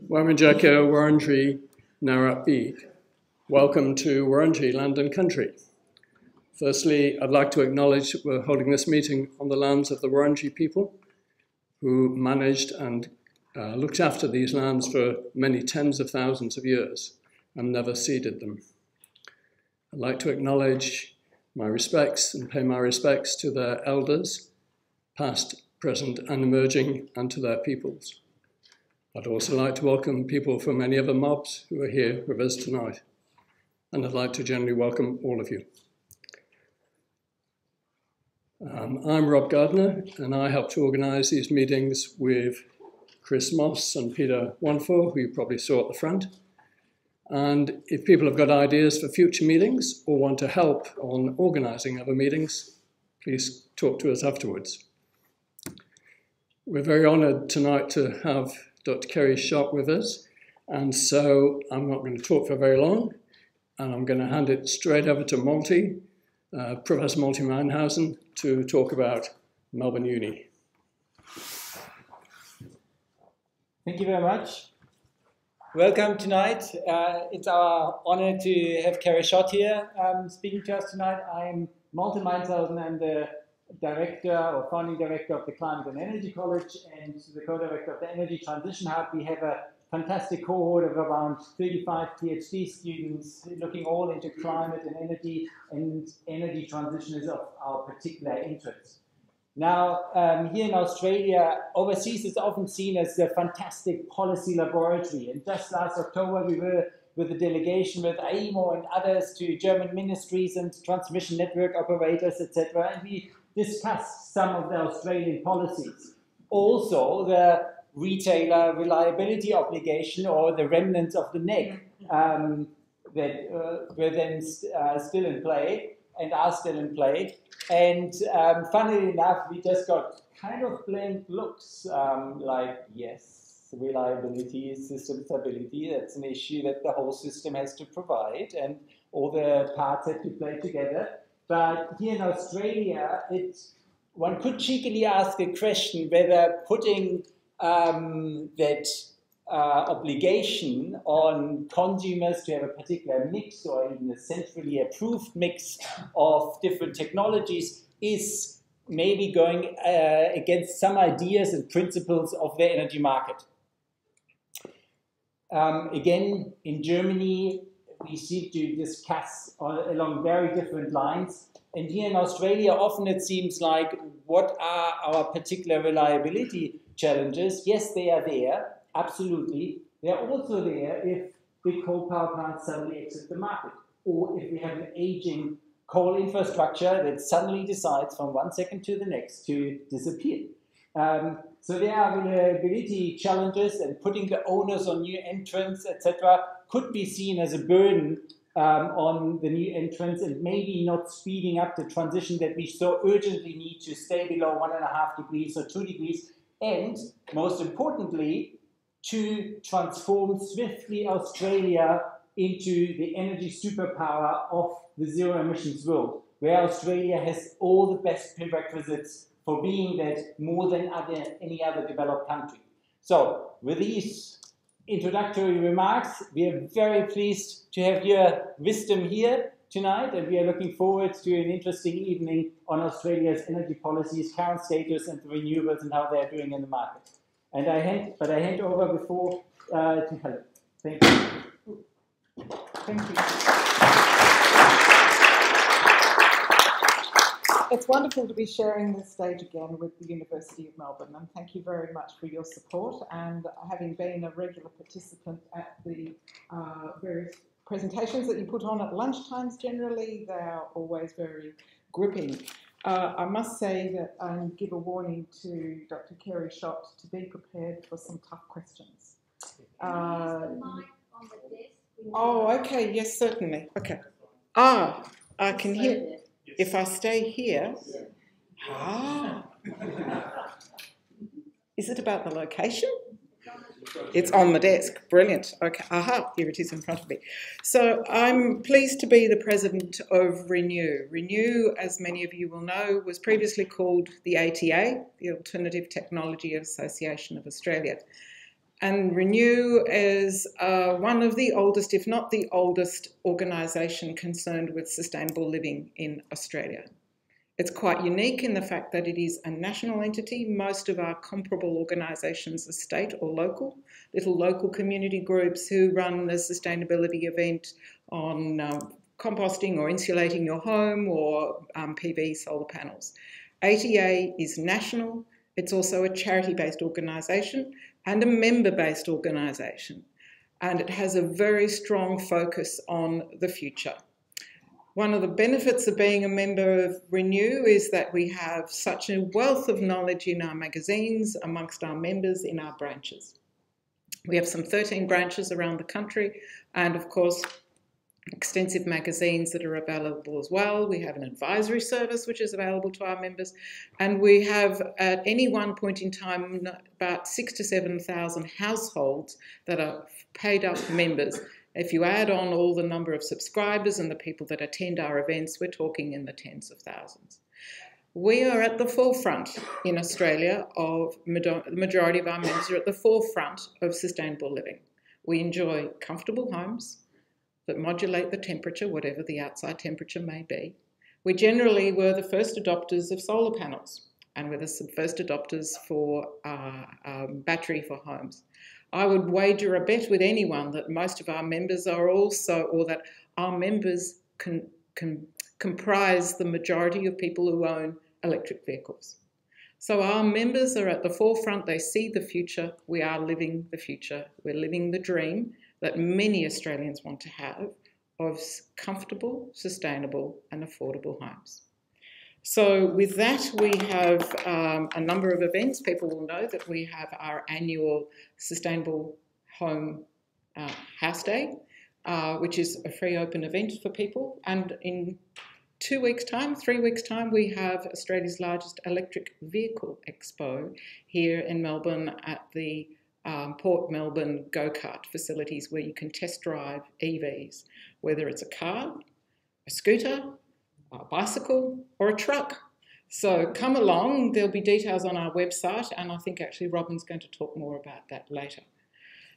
Wamajaka Wurundjeri Narrabee. Welcome to Wurundjeri Land and Country. Firstly, I'd like to acknowledge that we're holding this meeting on the lands of the Wurundjeri people who managed and looked after these lands for many tens of thousands of years and never ceded them. I'd like to acknowledge my respects and pay my respects to their elders, past, present and emerging, and to their peoples. I'd also like to welcome people from any other mobs who are here with us tonight. And I'd like to generally welcome all of you. I'm Rob Gardner, and I help to organise these meetings with Chris Moss and Peter Wanfor, who you probably saw at the front. And if people have got ideas for future meetings or want to help on organising other meetings, please talk to us afterwards. We're very honoured tonight to have Dr. Kerry Schott with us, and so I'm not going to talk for very long, and I'm going to hand it straight over to Professor Malte Meinhausen, to talk about Melbourne Uni. Thank you very much. Welcome tonight. It's our honour to have Kerry Schott here speaking to us tonight. I'm Malte Meinhausen. I'm the Director or Founding Director of the Climate and Energy College and the Co-Director of the Energy Transition Hub. We have a fantastic cohort of around 35 PhD students looking all into climate and energy transition is of our particular interest. Now, here in Australia, overseas is often seen as a fantastic policy laboratory. And just last October, we were with a delegation with AEMO and others to German ministries and transmission network operators, etc. And we discussed some of the Australian policies. Also, the retailer reliability obligation or the remnants of the NEC that were then still in play and are still in play. And funnily enough, we just got kind of blank looks like, yes, reliability, system stability, that's an issue that the whole system has to provide and all the parts have to play together. But here in Australia, one could cheekily ask a question whether putting that obligation on consumers to have a particular mix or even a centrally approved mix of different technologies is maybe going against some ideas and principles of the energy market. Again, in Germany, we seem to discuss along very different lines. And here in Australia, often it seems like, what are our particular reliability challenges? Yes, they are there, absolutely. They are also there if big coal power plants suddenly exit the market, or if we have an aging coal infrastructure that suddenly decides from one second to the next to disappear. So there are reliability challenges, and putting the onus on new entrants, etc., could be seen as a burden on the new entrants and maybe not speeding up the transition that we so urgently need to stay below 1.5 degrees or 2 degrees, and most importantly, to transform swiftly Australia into the energy superpower of the zero emissions world, where Australia has all the best prerequisites for being that more than any other developed country. So with these introductory remarks, we are very pleased to have your wisdom here tonight, and we are looking forward to an interesting evening on Australia's energy policies, current status, and the renewables and how they're doing in the market. And I hand over before to Helen. Thank you. Thank you. It's wonderful to be sharing this stage again with the University of Melbourne, and thank you very much for your support. And having been a regular participant at the various presentations that you put on at lunchtimes, generally they're always very gripping. I must say that I give a warning to Dr. Kerry Schott to be prepared for some tough questions. Oh, okay, yes, certainly. Okay. I can hear. If I stay here, is it about the location? It's on the desk. Brilliant. Okay. Here it is in front of me. So I'm pleased to be the president of RENU. RENU, as many of you will know, was previously called the ATA, the Alternative Technology Association of Australia. And RENU is one of the oldest, if not the oldest, organisation concerned with sustainable living in Australia. It's quite unique in the fact that it is a national entity. Most of our comparable organisations are state or local, little local community groups who run a sustainability event on composting or insulating your home or PV solar panels. ATA is national. It's also a charity-based organisation and a member-based organisation. And it has a very strong focus on the future. One of the benefits of being a member of RENU is that we have such a wealth of knowledge in our magazines, amongst our members in our branches. We have some 13 branches around the country, and of course, extensive magazines that are available as well. We have an advisory service which is available to our members, and we have at any one point in time about 6,000 to 7,000 households that are paid up members. If you add on all the number of subscribers and the people that attend our events, we're talking in the tens of thousands. We are at the forefront in Australia of, the majority of our members are at the forefront of sustainable living. We enjoy comfortable homes that modulate the temperature, whatever the outside temperature may be. We generally were the first adopters of solar panels, and we're the first adopters for battery for homes. I would wager a bet with anyone that most of our members are also, or that our members comprise the majority of people who own electric vehicles. So our members are at the forefront, they see the future, we are living the future, we're living the dream that many Australians want to have of comfortable, sustainable and affordable homes. So with that, we have a number of events. People will know that we have our annual Sustainable Home House Day, which is a free open event for people. And in 3 weeks' time, we have Australia's largest electric vehicle expo here in Melbourne at the Port Melbourne go-kart facilities where you can test drive EVs, whether it's a car, a scooter, a bicycle or a truck. So come along, there'll be details on our website, and I think actually Robin's going to talk more about that later.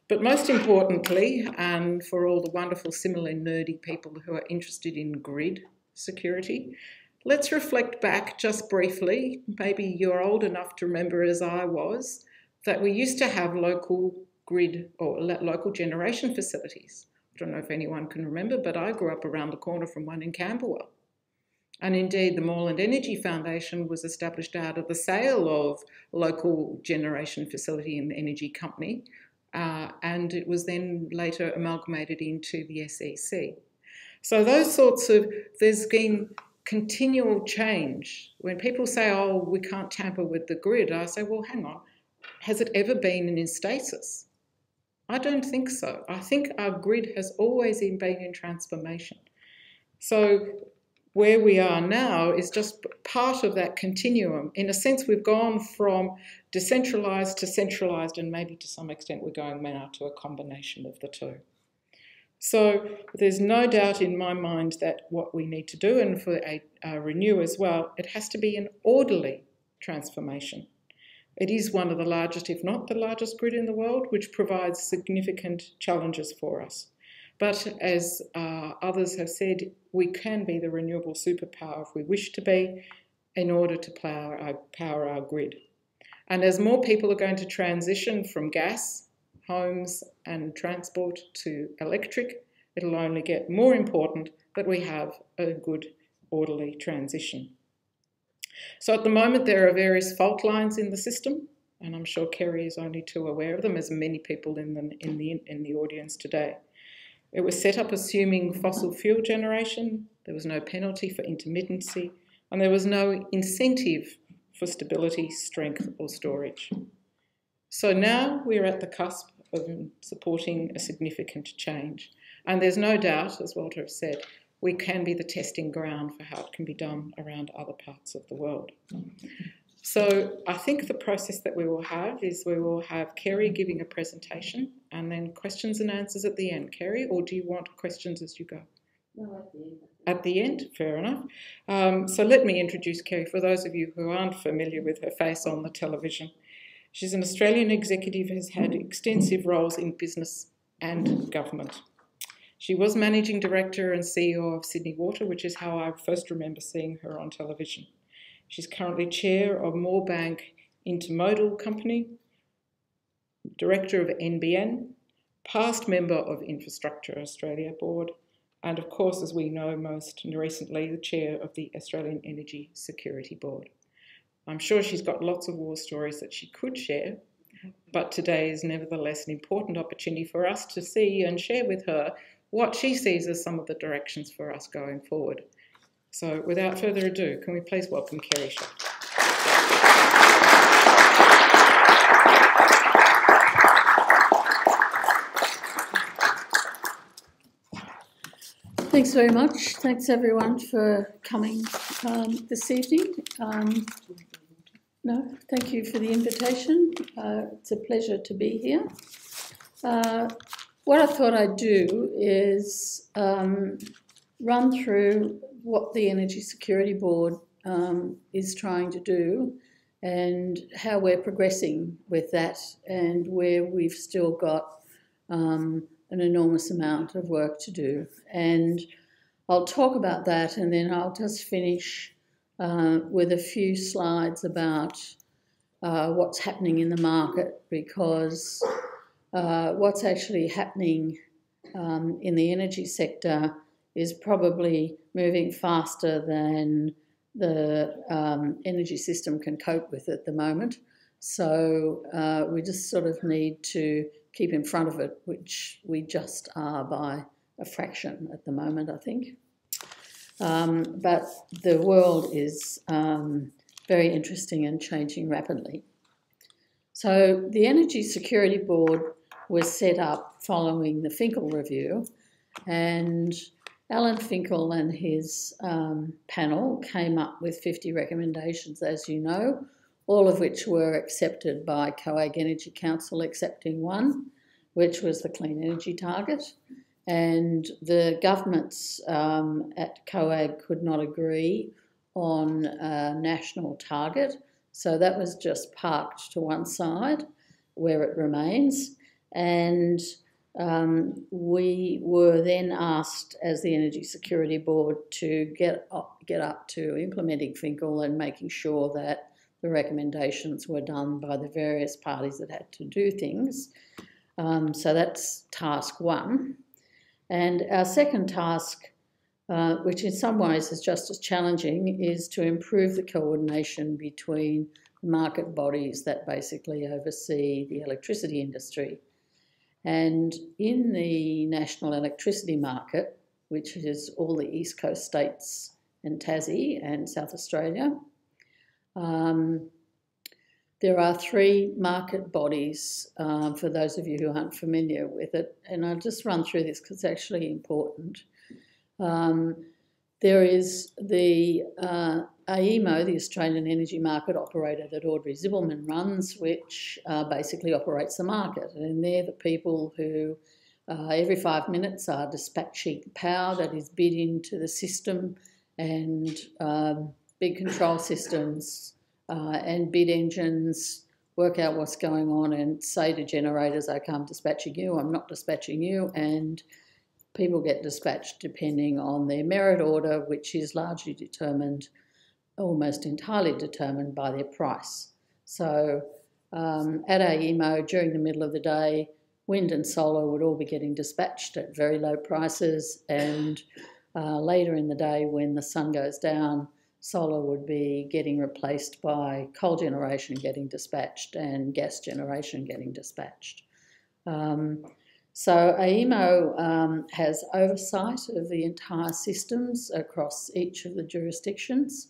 But most importantly, and for all the wonderful similarly nerdy people who are interested in grid security, let's reflect back just briefly. Maybe you're old enough to remember, as I was, that we used to have local grid or local generation facilities. I don't know if anyone can remember, but I grew up around the corner from one in Camberwell. And indeed, the Moreland Energy Foundation was established out of the sale of local generation facility and energy company, and it was then later amalgamated into the SEC. So those sorts of, there's been continual change. When people say, oh, we can't tamper with the grid, I say, well, hang on, has it ever been in stasis? I don't think so. I think our grid has always been in transformation. So where we are now is just part of that continuum. In a sense, we've gone from decentralised to centralised, and maybe to some extent we're going now to a combination of the two. So there's no doubt in my mind that what we need to do, and for RENU as well, it has to be an orderly transformation. It is one of the largest, if not the largest grid in the world, which provides significant challenges for us. But as others have said, we can be the renewable superpower if we wish to be, in order to power our grid. And as more people are going to transition from gas, homes and transport to electric, it'll only get more important that we have a good, orderly transition. So at the moment there are various fault lines in the system, and I'm sure Kerry is only too aware of them, as many people in the audience today. It was set up assuming fossil fuel generation, there was no penalty for intermittency, and there was no incentive for stability, strength or storage. So now we're at the cusp of supporting a significant change. And there's no doubt, as Walter has said, we can be the testing ground for how it can be done around other parts of the world. So I think the process that we will have is we will have Kerry giving a presentation and then questions and answers at the end. Kerry, or do you want questions as you go? No, at the end. At the end? Fair enough. So let me introduce Kerry for those of you who aren't familiar with her face on the television. She's an Australian executive who has had extensive roles in business and government. She was Managing Director and CEO of Sydney Water, which is how I first remember seeing her on television. She's currently Chair of Moorebank Intermodal Company, Director of NBN, past member of Infrastructure Australia Board, and of course, as we know most recently, the Chair of the Australian Energy Security Board. I'm sure she's got lots of war stories that she could share, but today is nevertheless an important opportunity for us to see and share with her what she sees as some of the directions for us going forward. So without further ado, can we please welcome Kerry Schott. Thanks very much. Thanks everyone for coming this evening. No, thank you for the invitation. It's a pleasure to be here. What I thought I'd do is run through what the Energy Security Board is trying to do and how we're progressing with that and where we've still got an enormous amount of work to do. And I'll talk about that and then I'll just finish with a few slides about what's happening in the market, because what's actually happening in the energy sector is probably moving faster than the energy system can cope with at the moment. So we just sort of need to keep in front of it, which we just are by a fraction at the moment, I think. But the world is very interesting and changing rapidly. So the Energy Security Board was set up following the Finkle review, and Alan Finkle and his panel came up with 50 recommendations, as you know, all of which were accepted by COAG Energy Council, excepting one, which was the clean energy target. And the governments at COAG could not agree on a national target, so that was just parked to one side where it remains. And we were then asked as the Energy Security Board to get up to implementing Finkle and making sure that the recommendations were done by the various parties that had to do things. So that's task one. And our second task, which in some ways is just as challenging, is to improve the coordination between market bodies that basically oversee the electricity industry. And in the national electricity market, which is all the East Coast states and Tassie and South Australia, there are three market bodies, for those of you who aren't familiar with it, and I'll just run through this because it's actually important. There is the AEMO, the Australian Energy Market Operator that Audrey Zibelman runs, which basically operates the market. And they're the people who every 5 minutes are dispatching power that is bid into the system, and big control systems and bid engines work out what's going on and say to generators, okay, I'm dispatching you, I'm not dispatching you, and people get dispatched depending on their merit order, which is largely determined, almost entirely determined by their price. So at AEMO, during the middle of the day, wind and solar would all be getting dispatched at very low prices, and later in the day when the sun goes down, solar would be getting replaced by coal generation getting dispatched and gas generation getting dispatched. So AEMO has oversight of the entire systems across each of the jurisdictions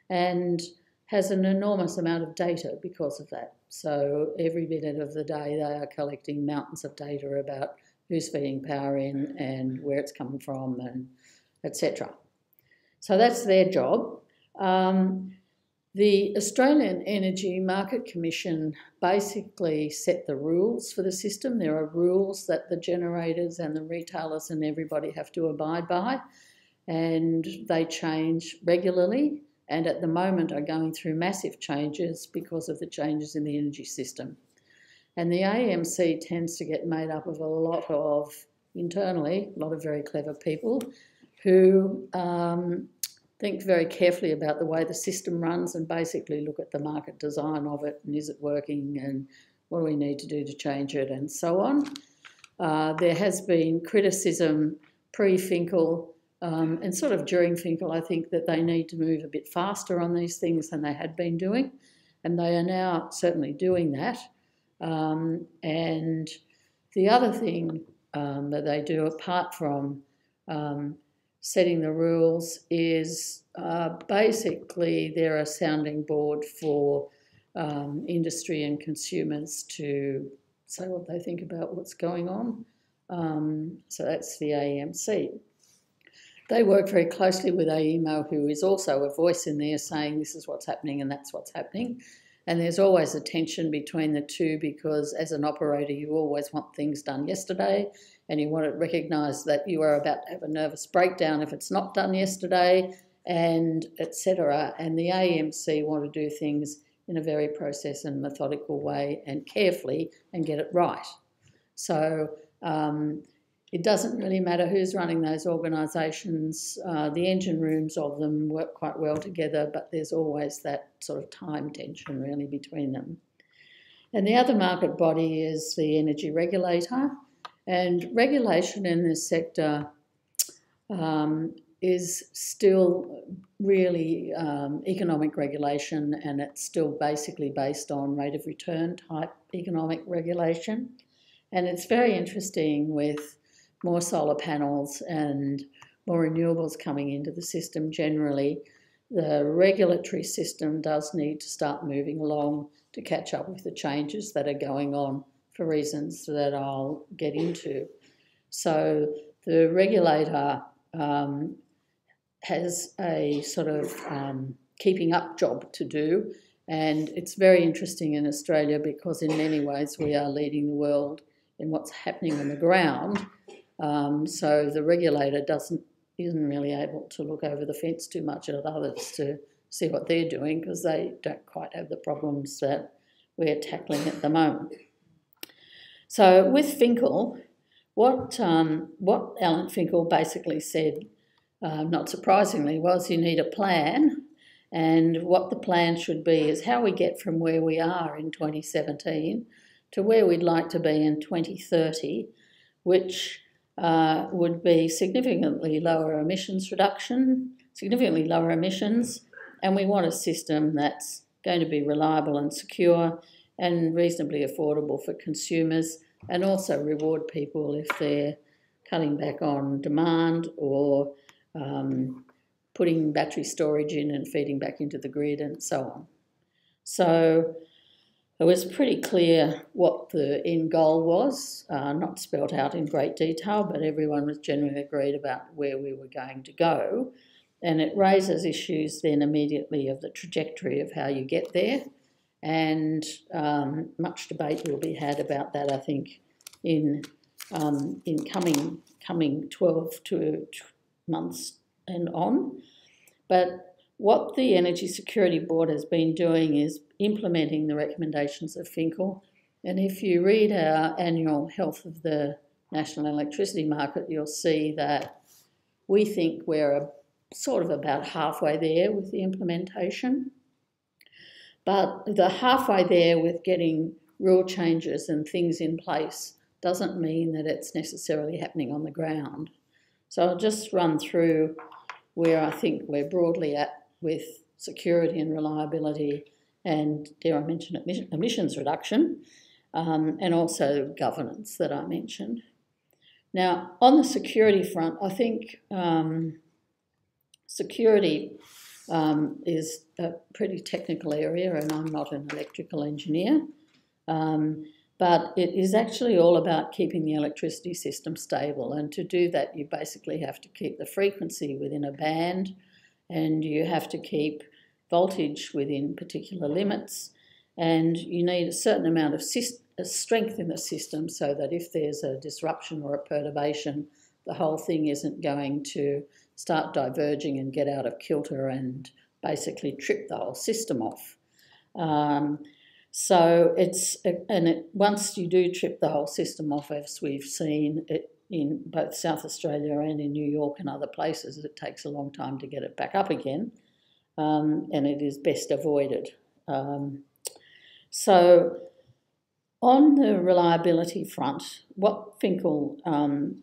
and has an enormous amount of data because of that. So every minute of the day they are collecting mountains of data about who's feeding power in and where it's coming from, and etc. So that's their job. The Australian Energy Market Commission basically set the rules for the system. There are rules that the generators and the retailers and everybody have to abide by, and they change regularly, and at the moment are going through massive changes because of the changes in the energy system. And the AMC tends to get made up of a lot of, internally, a lot of very clever people who think very carefully about the way the system runs and basically look at the market design of it and is it working and what do we need to do to change it and so on. There has been criticism pre-Finkle and sort of during Finkle, I think, that they need to move a bit faster on these things than they had been doing, and they are now certainly doing that. And the other thing that they do, apart from setting the rules, is basically they're a sounding board for industry and consumers to say what they think about what's going on. So that's the AEMC. They work very closely with AEMO, who is also a voice in there saying this is what's happening and that's what's happening. And there's always a tension between the two because as an operator you always want things done yesterday and you want to recognise that you are about to have a nervous breakdown if it's not done yesterday, and etc. And the AEMC want to do things in a very process and methodical way and carefully and get it right. So it doesn't really matter who's running those organisations. The engine rooms of them work quite well together, but there's always that sort of time tension really between them. And the other market body is the Energy Regulator. And regulation in this sector is still really economic regulation, and it's still basically based on rate of return type economic regulation. And it's very interesting with more solar panels and more renewables coming into the system generally. The regulatory system does need to start moving along to catch up with the changes that are going on for reasons that I'll get into. So the regulator has a sort of keeping up job to do, and it's very interesting in Australia because in many ways we are leading the world in what's happening on the ground. So the regulator isn't really able to look over the fence too much at others to see what they're doing because they don't quite have the problems that we're tackling at the moment. So with Finkle, what Alan Finkle basically said, not surprisingly, was you need a plan, and what the plan should be is how we get from where we are in 2017 to where we'd like to be in 2030, which would be significantly lower emissions, and we want a system that's going to be reliable and secure and reasonably affordable for consumers, and also reward people if they're cutting back on demand or putting battery storage in and feeding back into the grid and so on. So it was pretty clear what the end goal was, not spelt out in great detail, but everyone was generally agreed about where we were going to go. And it raises issues then immediately of the trajectory of how you get there. And much debate will be had about that, I think, in coming 12 months and on. But what the Energy Security Board has been doing is implementing the recommendations of Finkle. And if you read our annual Health of the National Electricity Market, you'll see that we think we're sort of about halfway there with the implementation. But the halfway there with getting rule changes and things in place doesn't mean that it's necessarily happening on the ground. So I'll just run through where I think we're broadly at with security and reliability and, dare I mention, emissions reduction, and also governance that I mentioned. Now, on the security front, I think security is a pretty technical area, and I'm not an electrical engineer, but it is actually all about keeping the electricity system stable, and to do that you basically have to keep the frequency within a band, and you have to keep voltage within particular limits, and you need a certain amount of strength in the system so that if there's a disruption or a perturbation, the whole thing isn't going to start diverging and get out of kilter and basically trip the whole system off. So once you do trip the whole system off, as we've seen it in both South Australia and in New York and other places, it takes a long time to get it back up again, and it is best avoided. So on the reliability front, what Finkle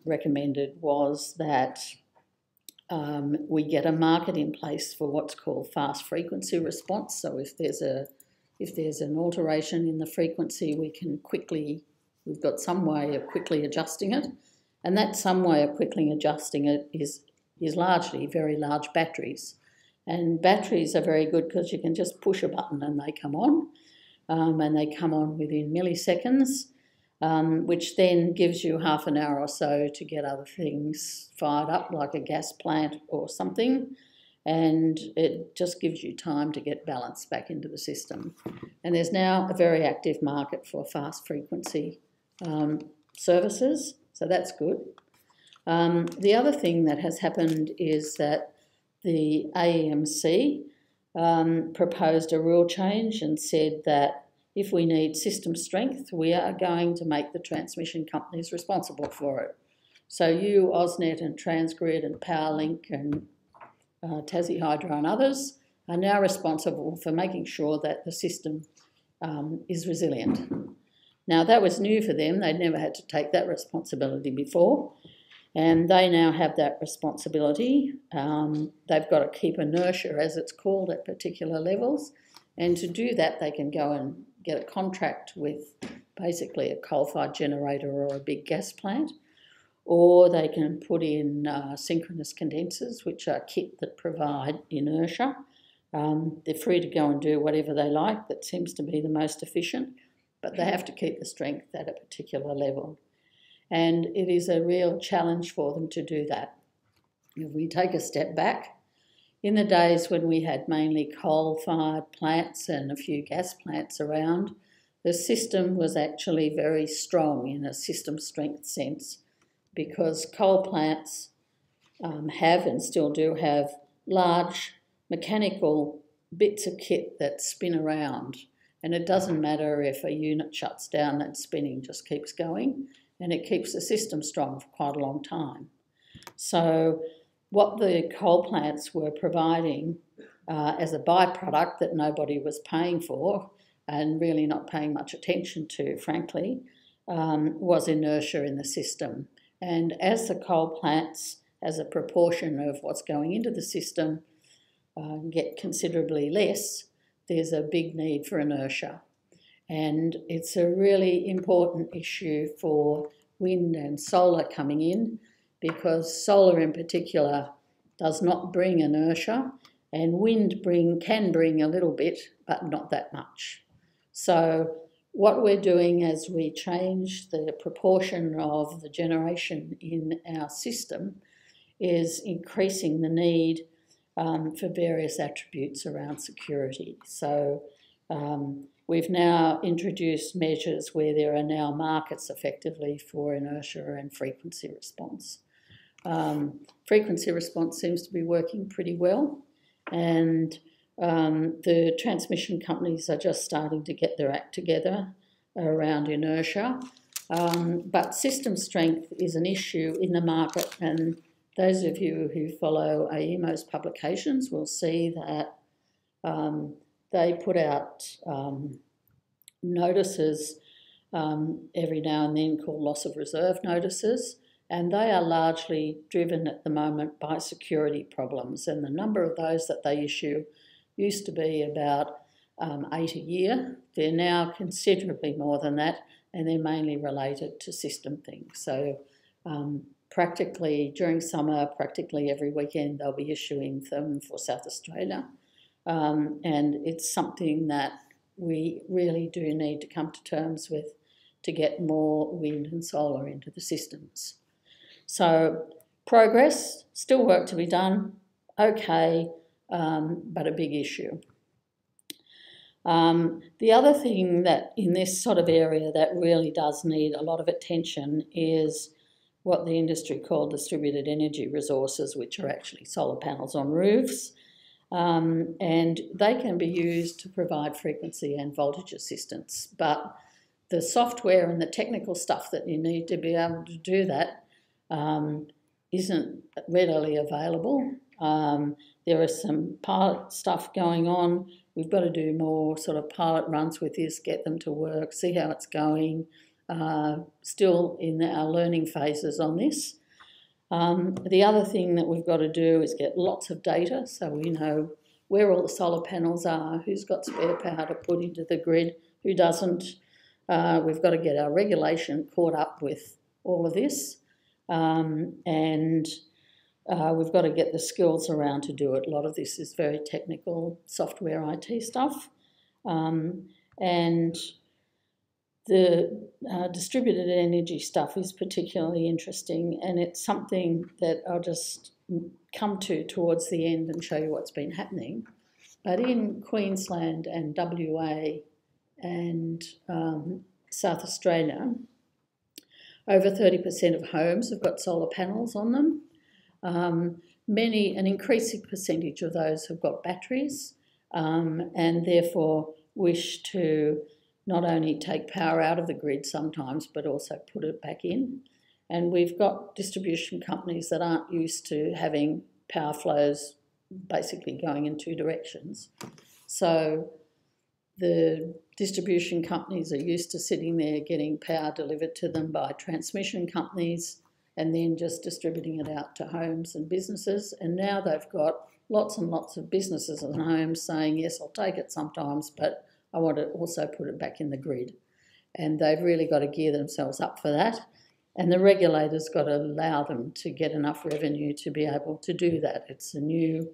recommended was that we get a market in place for what's called fast frequency response. So if there's an alteration in the frequency, we've got some way of quickly adjusting it. And that some way of quickly adjusting it is largely very large batteries. And batteries are very good because you can just push a button and they come on. And they come on within milliseconds, which then gives you half an hour or so to get other things fired up, like a gas plant or something. And it just gives you time to get balance back into the system. And there's now a very active market for fast frequency services, so that's good. The other thing that has happened is that the AEMC proposed a rule change and said that if we need system strength, we are going to make the transmission companies responsible for it. So you, AusNet and Transgrid and Powerlink and Tassie Hydro and others are now responsible for making sure that the system is resilient. Now, that was new for them. They'd never had to take that responsibility before, and they now have that responsibility. They've got to keep inertia, as it's called, at particular levels, and to do that they can go and get a contract with basically a coal-fired generator or a big gas plant, or they can put in synchronous condensers, which are kit that provide inertia. They're free to go and do whatever they like. That seems to be the most efficient, but they have to keep the strength at a particular level. And it is a real challenge for them to do that. If we take a step back, in the days when we had mainly coal-fired plants and a few gas plants around, the system was actually very strong in a system strength sense, because coal plants have and still do have large mechanical bits of kit that spin around, and it doesn't matter if a unit shuts down, that spinning just keeps going, and it keeps the system strong for quite a long time. So what the coal plants were providing as a byproduct that nobody was paying for and really not paying much attention to, frankly, was inertia in the system. And as the coal plants, as a proportion of what's going into the system, get considerably less, there's a big need for inertia. And it's a really important issue for wind and solar coming in, because solar in particular does not bring inertia, and wind can bring a little bit, but not that much. So what we're doing as we change the proportion of the generation in our system is increasing the need for various attributes around security. So we've now introduced measures where there are now markets effectively for inertia and frequency response. Frequency response seems to be working pretty well, and the transmission companies are just starting to get their act together around inertia. But system strength is an issue in the market, and those of you who follow AEMO's publications will see that they put out notices every now and then called loss of reserve notices, and they are largely driven at the moment by security problems, and the number of those that they issue used to be about 8 a year. They're now considerably more than that, and they're mainly related to system things. So practically during summer, practically every weekend they'll be issuing them for South Australia, and it's something that we really do need to come to terms with to get more wind and solar into the systems. So progress, still work to be done, okay, but a big issue. The other thing that in this sort of area that really does need a lot of attention is what the industry called distributed energy resources, which are actually solar panels on roofs. and they can be used to provide frequency and voltage assistance. But the software and the technical stuff that you need to be able to do that isn't readily available. There is some pilot stuff going on. We've got to do more sort of pilot runs with this, get them to work, see how it's going. Still in our learning phases on this. The other thing that we've got to do is get lots of data so we know where all the solar panels are, who's got spare power to put into the grid, who doesn't. We've got to get our regulation caught up with all of this, and we've got to get the skills around to do it. A lot of this is very technical software IT stuff, and the distributed energy stuff is particularly interesting, and it's something that I'll just come to towards the end and show you what's been happening. But in Queensland and WA and South Australia, over 30% of homes have got solar panels on them. An increasing percentage of those have got batteries, and therefore wish to not only take power out of the grid sometimes, but also put it back in. And we've got distribution companies that aren't used to having power flows basically going in two directions. So the distribution companies are used to sitting there getting power delivered to them by transmission companies and then just distributing it out to homes and businesses. And now they've got lots and lots of businesses and homes saying, yes, I'll take it sometimes, but I want to also put it back in the grid. And they've really got to gear themselves up for that. And the regulator's got to allow them to get enough revenue to be able to do that. It's a new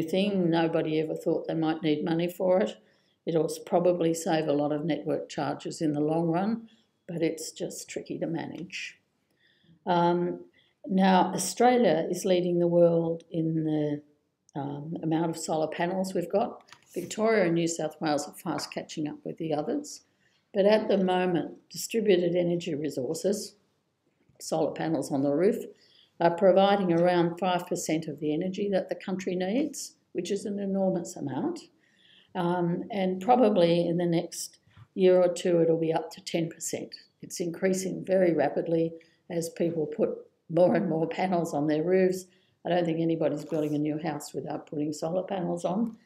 thing. Nobody ever thought they might need money for it. It'll probably save a lot of network charges in the long run, but it's just tricky to manage. Now, Australia is leading the world in the amount of solar panels we've got. Victoria and New South Wales are fast catching up with the others. But at the moment, distributed energy resources, solar panels on the roof, are providing around 5% of the energy that the country needs, which is an enormous amount. And probably in the next year or two, it'll be up to 10%. It's increasing very rapidly as people put more and more panels on their roofs. I don't think anybody's building a new house without putting solar panels on.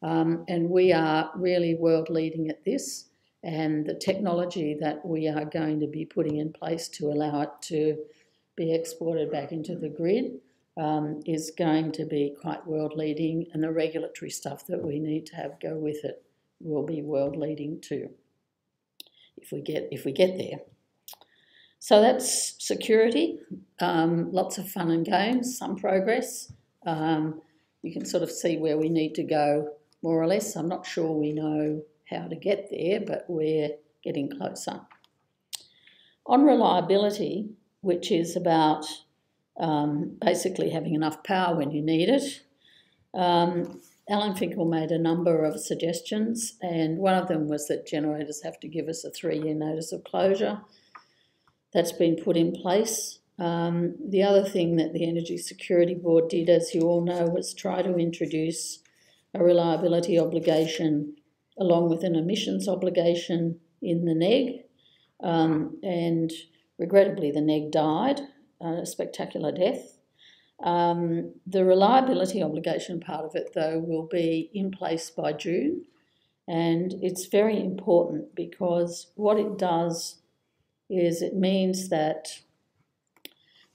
And we are really world leading at this, and the technology that we are going to be putting in place to allow it to be exported back into the grid is going to be quite world leading, and the regulatory stuff that we need to have go with it will be world leading too, if we get there. So that's security, lots of fun and games, some progress. You can sort of see where we need to go more or less. I'm not sure we know how to get there, but we're getting closer. On reliability, which is about basically having enough power when you need it, Alan Finkle made a number of suggestions, and one of them was that generators have to give us a 3-year notice of closure. That's been put in place. The other thing that the Energy Security Board did, as you all know, was try to introduce a reliability obligation along with an emissions obligation in the NEG, and regrettably the NEG died, a spectacular death. The reliability obligation part of it, though, will be in place by June, and it's very important because what it does is it means that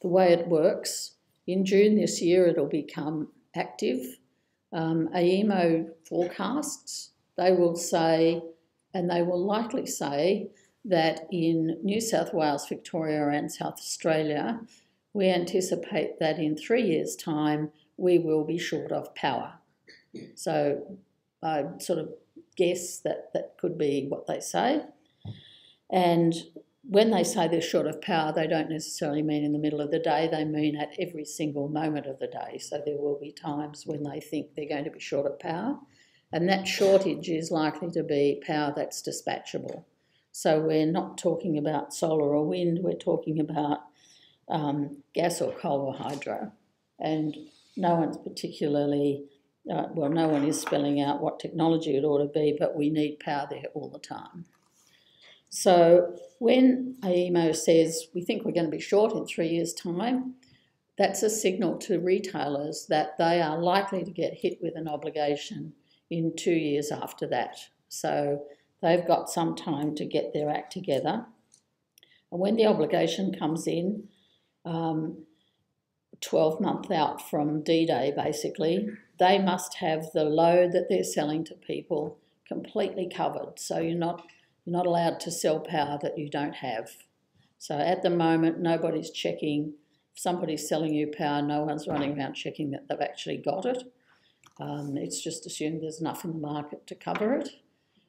the way it works, in June this year it'll become active. AEMO forecasts, they will say, and they will likely say, that in New South Wales, Victoria and South Australia, we anticipate that in 3 years' time we will be short of power. So I sort of guess that that could be what they say. And when they say they're short of power, they don't necessarily mean in the middle of the day, they mean at every single moment of the day. So there will be times when they think they're going to be short of power, and that shortage is likely to be power that's dispatchable. So we're not talking about solar or wind, we're talking about gas or coal or hydro. And no one's particularly well, no one is spelling out what technology it ought to be, but we need power there all the time. So when AEMO says we think we're going to be short in 3 years' time, that's a signal to retailers that they are likely to get hit with an obligation in 2 years after that. So they've got some time to get their act together. And when the obligation comes in, 12 months out from D-Day basically, they must have the load that they're selling to people completely covered. So you're not allowed to sell power that you don't have. So at the moment, nobody's checking. If somebody's selling you power, no one's running around checking that they've actually got it. It's just assumed there's enough in the market to cover it,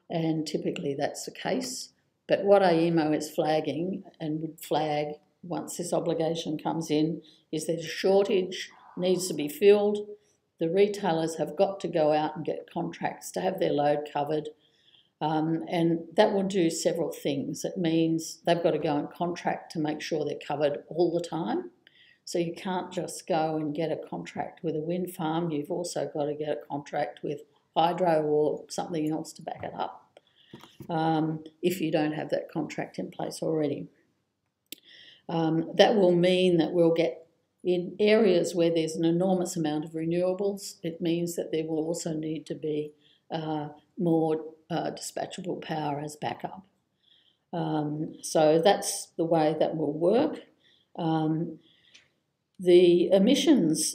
and typically that's the case. But what AEMO is flagging, and would flag once this obligation comes in, is that a shortage needs to be filled. The retailers have got to go out and get contracts to have their load covered, and that will do several things. It means they've got to go and contract to make sure they're covered all the time. So you can't just go and get a contract with a wind farm. You've also got to get a contract with hydro or something else to back it up, if you don't have that contract in place already. That will mean that we'll get, in areas where there's an enormous amount of renewables, it means that there will also need to be more dispatchable power as backup. So that's the way that will work. The emissions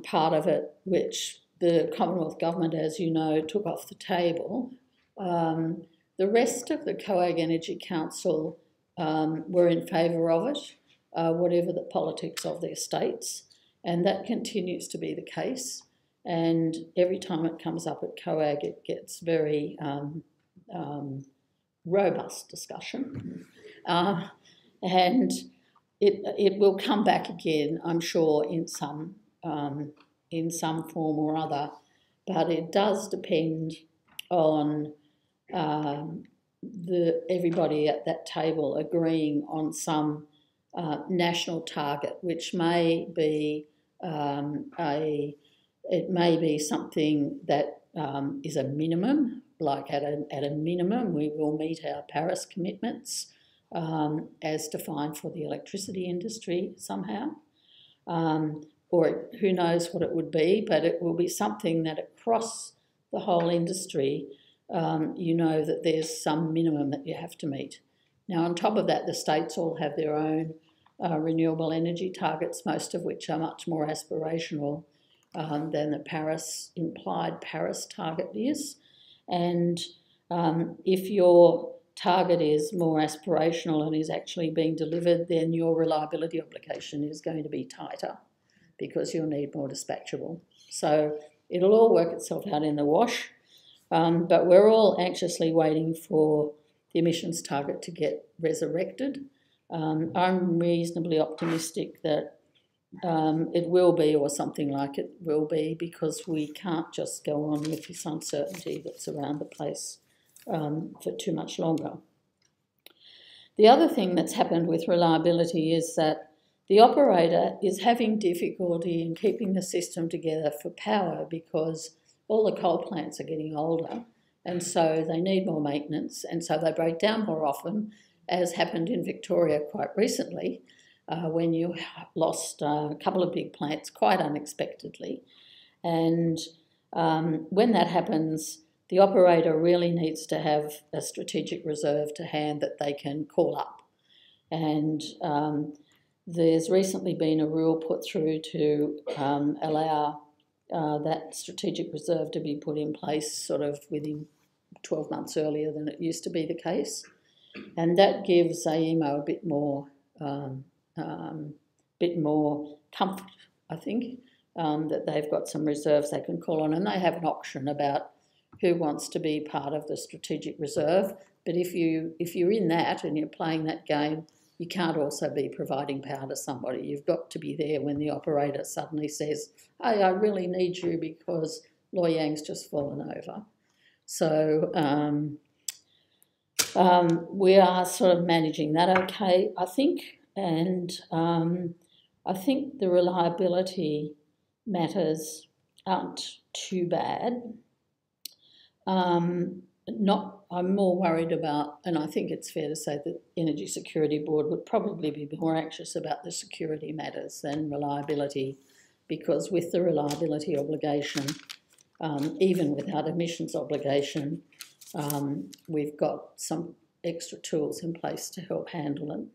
part of it, which the Commonwealth Government, as you know, took off the table, the rest of the COAG Energy Council were in favour of it, whatever the politics of their states, and that continues to be the case. And every time it comes up at COAG, it gets very robust discussion. And it will come back again, I'm sure, in some form or other, but it does depend on everybody at that table agreeing on some national target, which may be it may be something that is a minimum, like at a minimum we will meet our Paris commitments as defined for the electricity industry somehow, or who knows what it would be, but it will be something that across the whole industry you know that there's some minimum that you have to meet. Now on top of that, the states all have their own renewable energy targets, most of which are much more aspirational than the implied Paris target is. And if your target is more aspirational and is actually being delivered, then your reliability obligation is going to be tighter because you'll need more dispatchable. So it'll all work itself out in the wash, but we're all anxiously waiting for the emissions target to get resurrected. I'm reasonably optimistic that it will be, or something like it will be, because we can't just go on with this uncertainty that's around the place for too much longer. The other thing that's happened with reliability is that the operator is having difficulty in keeping the system together for power because all the coal plants are getting older, and so they need more maintenance, and so they break down more often, as happened in Victoria quite recently, when you lost a couple of big plants quite unexpectedly. And when that happens, the operator really needs to have a strategic reserve to hand that they can call up. And there's recently been a rule put through to allow that strategic reserve to be put in place sort of within 12 months earlier than it used to be the case. And that gives AEMO a bit more comfort, I think, that they've got some reserves they can call on, and they have an option about who wants to be part of the strategic reserve. But if you're in that and you're playing that game, you can't also be providing power to somebody. You've got to be there when the operator suddenly says, hey, I really need you because Loy Yang's just fallen over. So we are sort of managing that okay, I think, and I think the reliability matters aren't too bad. I'm more worried about, and I think it's fair to say that the Energy Security Board would probably be more anxious about the security matters than reliability, because with the reliability obligation, even without emissions obligation, we've got some extra tools in place to help handle it.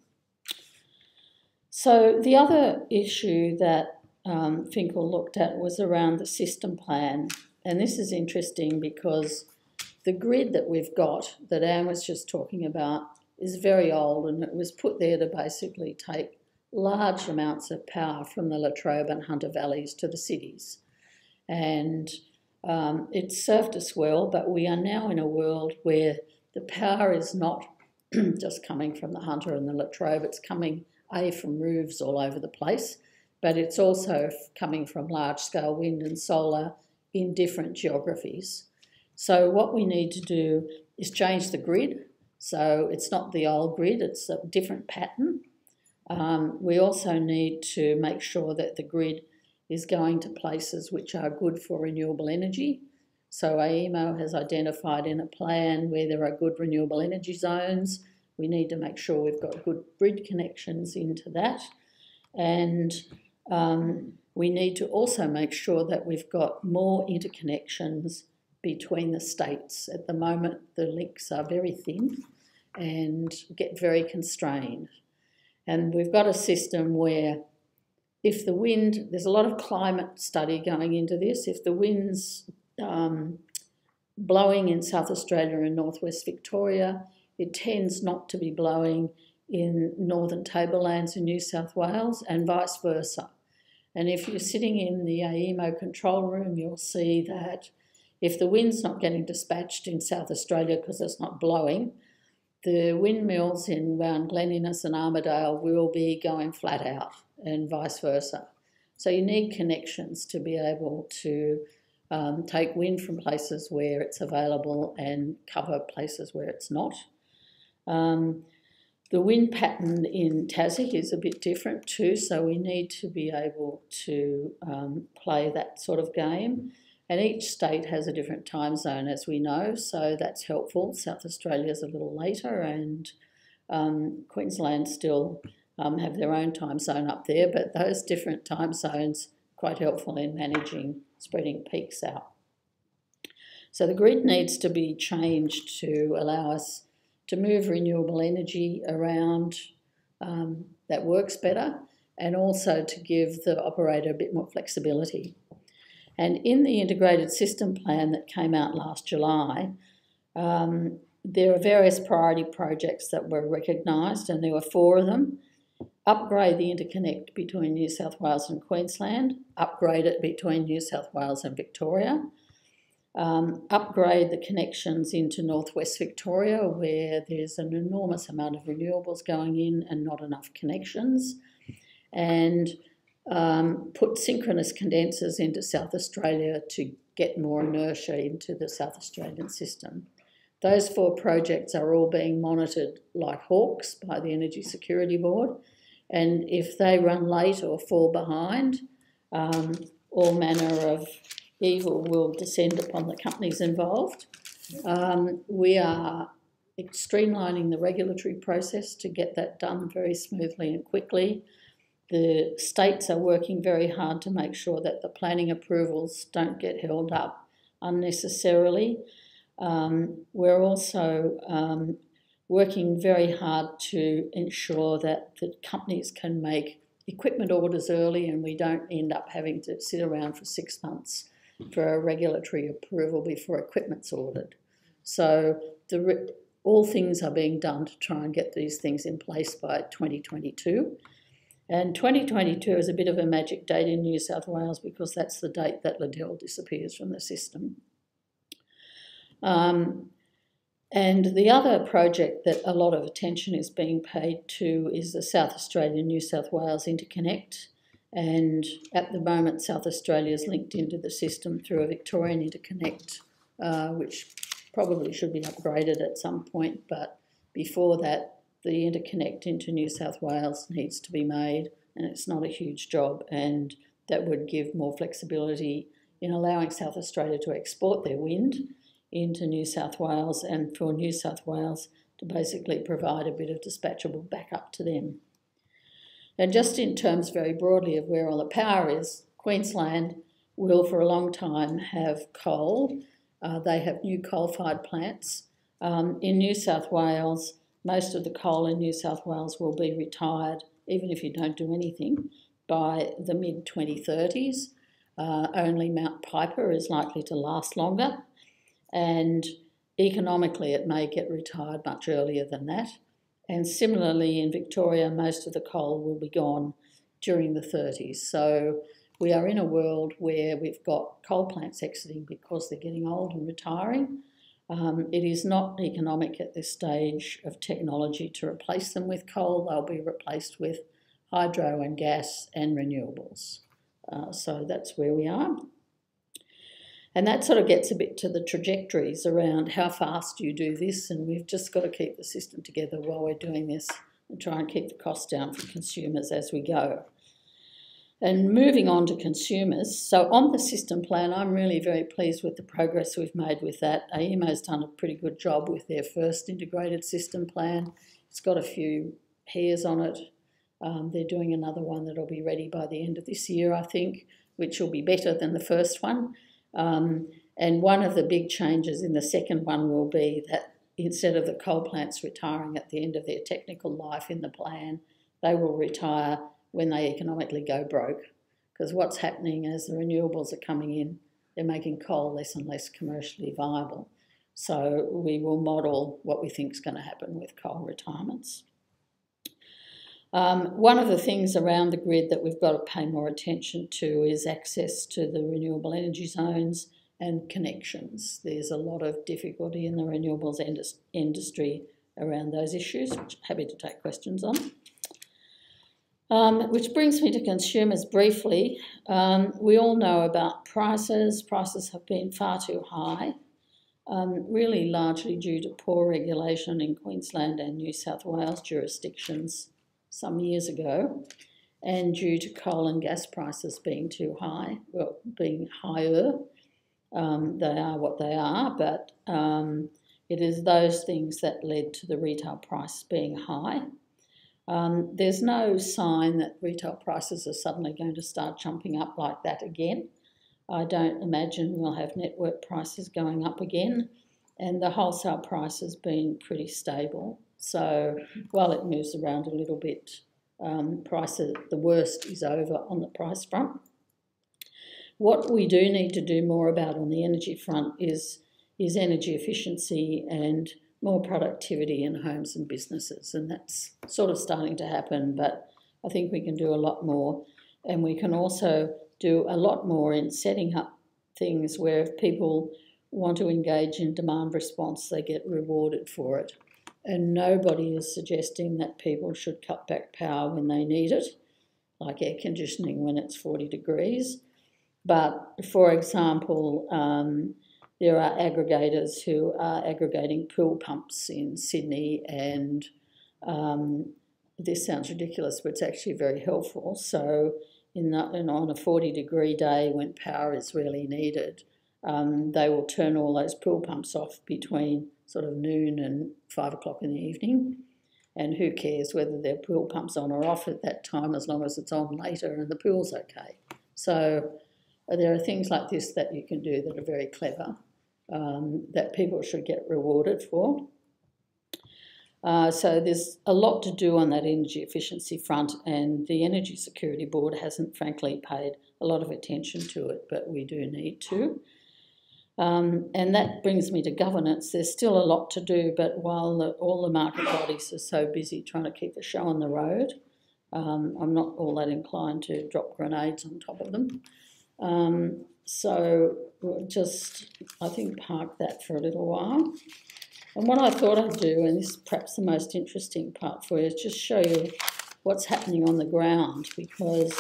So the other issue that Finkle looked at was around the system plan, and this is interesting because the grid that we've got, that Anne was just talking about, is very old, and it was put there to basically take large amounts of power from the Latrobe and Hunter Valleys to the cities. And it's served us well, but we are now in a world where the power is not just coming from the Hunter and the Latrobe, it's coming from roofs all over the place, but it's also coming from large-scale wind and solar in different geographies. So what we need to do is change the grid. So it's not the old grid, it's a different pattern. We also need to make sure that the grid is going to places which are good for renewable energy. So AEMO has identified in a plan where there are good renewable energy zones. We need to make sure we've got good grid connections into that. And we need to also make sure that we've got more interconnections between the states. At the moment, the links are very thin and get very constrained. And we've got a system where if the wind, there's a lot of climate study going into this, if the wind's blowing in South Australia and northwest Victoria, it tends not to be blowing in northern tablelands in New South Wales and vice versa. And if you're sitting in the AEMO control room, you'll see that if the wind's not getting dispatched in South Australia because it's not blowing, the windmills in around Glen Innes and Armidale will be going flat out and vice versa. So you need connections to be able to take wind from places where it's available and cover places where it's not. The wind pattern in Tassie is a bit different too, so we need to be able to play that sort of game. And each state has a different time zone, as we know, so that's helpful. South Australia's a little later, and Queensland still have their own time zone up there, but those different time zones are quite helpful in managing spreading peaks out. So the grid needs to be changed to allow us to move renewable energy around that works better, and also to give the operator a bit more flexibility. And in the integrated system plan that came out last July, there are various priority projects that were recognised, and there were 4 of them. Upgrade the interconnect between New South Wales and Queensland, upgrade it between New South Wales and Victoria, upgrade the connections into northwest Victoria where there's an enormous amount of renewables going in and not enough connections, and put synchronous condensers into South Australia to get more inertia into the South Australian system. Those 4 projects are all being monitored like hawks by the Energy Security Board, and if they run late or fall behind, all manner of evil will descend upon the companies involved. We are streamlining the regulatory process to get that done very smoothly and quickly. The states are working very hard to make sure that the planning approvals don't get held up unnecessarily. We're also working very hard to ensure that the companies can make equipment orders early and we don't end up having to sit around for 6 months for a regulatory approval before equipment's ordered. So all things are being done to try and get these things in place by 2022. And 2022 is a bit of a magic date in New South Wales because that's the date that Liddell disappears from the system. And the other project that a lot of attention is being paid to is the South Australia-New South Wales interconnect. And at the moment, South Australia is linked into the system through a Victorian interconnect, which probably should be upgraded at some point. But before that, the interconnect into New South Wales needs to be made, and it's not a huge job, and that would give more flexibility in allowing South Australia to export their wind into New South Wales, and for New South Wales to basically provide a bit of dispatchable backup to them. And just in terms very broadly of where all the power is, Queensland will for a long time have coal. They have new coal-fired plants. In New South Wales, most of the coal in New South Wales will be retired, even if you don't do anything, by the mid-2030s. Only Mount Piper is likely to last longer, and economically it may get retired much earlier than that. And similarly in Victoria, most of the coal will be gone during the 30s. So we are in a world where we've got coal plants exiting because they're getting old and retiring. It is not economic at this stage of technology to replace them with coal. They'll be replaced with hydro and gas and renewables. So that's where we are. And that sort of gets a bit to the trajectories around how fast you do this, and we've just got to keep the system together while we're doing this and try and keep the costs down for consumers as we go. And moving on to consumers, so on the system plan, I'm really very pleased with the progress we've made with that. AEMO's done a pretty good job with their first integrated system plan. It's got a few hairs on it. They're doing another one that'll be ready by the end of this year, I think, which will be better than the first one. And one of the big changes in the second one will be that instead of the coal plants retiring at the end of their technical life in the plan, they will retire when they economically go broke. Because what's happening as the renewables are coming in, they're making coal less and less commercially viable. So we will model what we think is going to happen with coal retirements. One of the things around the grid that we've got to pay more attention to is access to the renewable energy zones and connections. There's a lot of difficulty in the renewables industry around those issues, which I'm happy to take questions on. Which brings me to consumers briefly. We all know about prices. Prices have been far too high, really largely due to poor regulation in Queensland and New South Wales jurisdictions some years ago, and due to coal and gas prices being too high, well, being higher. They are what they are, but it is those things that led to the retail price being high. There's no sign that retail prices are suddenly going to start jumping up like that again. I don't imagine we'll have network prices going up again, and the wholesale price has been pretty stable. So while it moves around a little bit, prices, the worst is over on the price front. What we do need to do more about on the energy front is energy efficiency and more productivity in homes and businesses, and that's sort of starting to happen, but I think we can do a lot more, and we can also do a lot more in setting up things where if people want to engage in demand response, they get rewarded for it. And nobody is suggesting that people should cut back power when they need it, like air conditioning when it's 40 degrees. But, for example, there are aggregators who are aggregating pool pumps in Sydney, and this sounds ridiculous, but it's actually very helpful. So on a 40-degree day when power is really needed, they will turn all those pool pumps off between sort of noon and 5 o'clock in the evening, and who cares whether their pool pump's on or off at that time as long as it's on later and the pool's okay. So there are things like this that you can do that are very clever, that people should get rewarded for. So there's a lot to do on that energy efficiency front, and the Energy Security Board hasn't frankly paid a lot of attention to it, but we do need to. And that brings me to governance. There's still a lot to do, but while all the market bodies are so busy trying to keep the show on the road, I'm not all that inclined to drop grenades on top of them. So we'll just, I think, park that for a little while. And what I thought I'd do, and this is perhaps the most interesting part for you, is just show you what's happening on the ground, because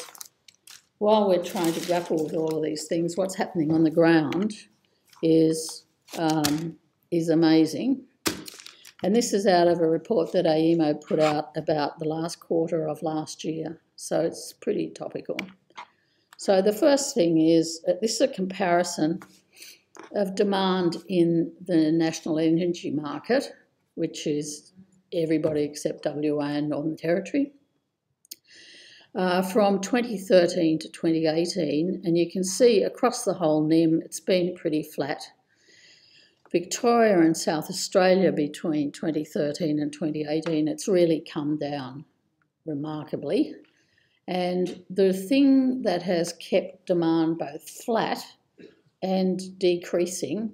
while we're trying to grapple with all of these things, what's happening on the ground is amazing. And this is out of a report that AEMO put out about the last quarter of last year, so it's pretty topical. So the first thing is, this is a comparison of demand in the national energy market, which is everybody except WA and Northern Territory, from 2013 to 2018, and you can see across the whole NEM it's been pretty flat. Victoria and South Australia between 2013 and 2018, it's really come down remarkably. And the thing that has kept demand both flat and decreasing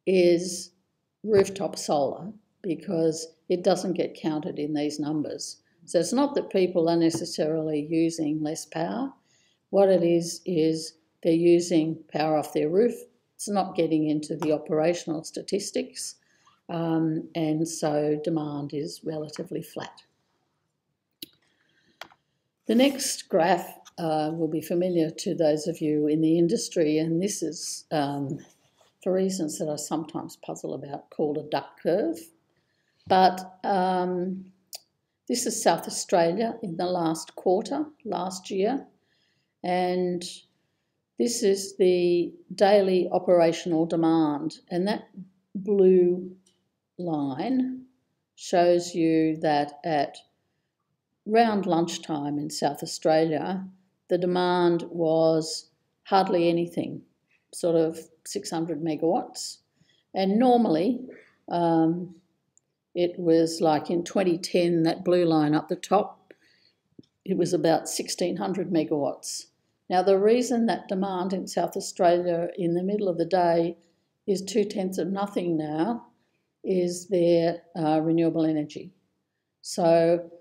is rooftop solar, because it doesn't get counted in these numbers. So it's not that people are necessarily using less power. What it is they're using power off their roof. It's not getting into the operational statistics, and so demand is relatively flat. The next graph will be familiar to those of you in the industry, and this is, for reasons that I sometimes puzzle about, called a duck curve. But this is South Australia in the last quarter, last year, and this is the daily operational demand, and that blue line shows you that at round lunchtime in South Australia, the demand was hardly anything, sort of 600 megawatts. And normally, it was like in 2010, that blue line up the top, it was about 1,600 megawatts. Now, the reason that demand in South Australia in the middle of the day is 2/10 of nothing now is their renewable energy. So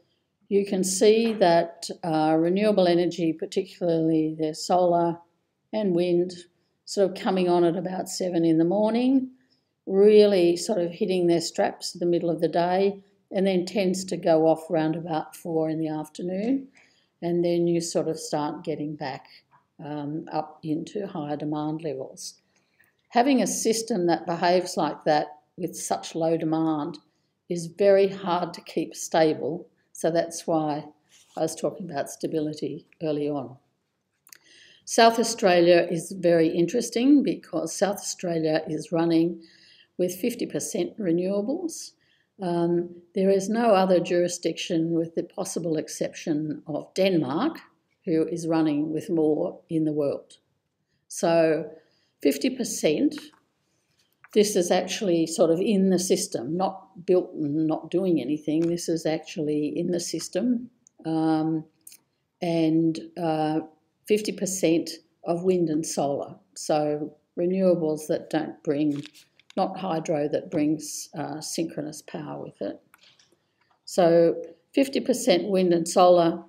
you can see that renewable energy, particularly their solar and wind, sort of coming on at about 7 in the morning, really sort of hitting their straps in the middle of the day, and then tends to go off round about 4 in the afternoon, and then you sort of start getting back up into higher demand levels. Having a system that behaves like that with such low demand is very hard to keep stable. So that's why I was talking about stability early on. South Australia is very interesting because South Australia is running with 50% renewables. There is no other jurisdiction, with the possible exception of Denmark, who is running with more in the world. So 50%, this is actually sort of in the system, not built and not doing anything. This is actually in the system. And 50% of wind and solar. So renewables that don't bring, not hydro that brings synchronous power with it. So 50% wind and solar,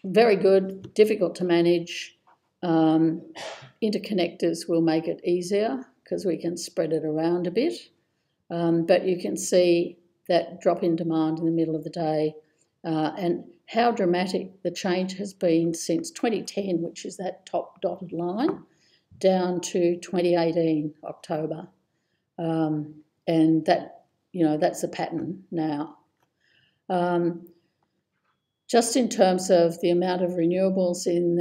very good, difficult to manage. Interconnectors will make it easier because we can spread it around a bit. But you can see that drop in demand in the middle of the day and how dramatic the change has been since 2010, which is that top dotted line, down to 2018, October. And that, you know, that's a pattern now. Just in terms of the amount of renewables in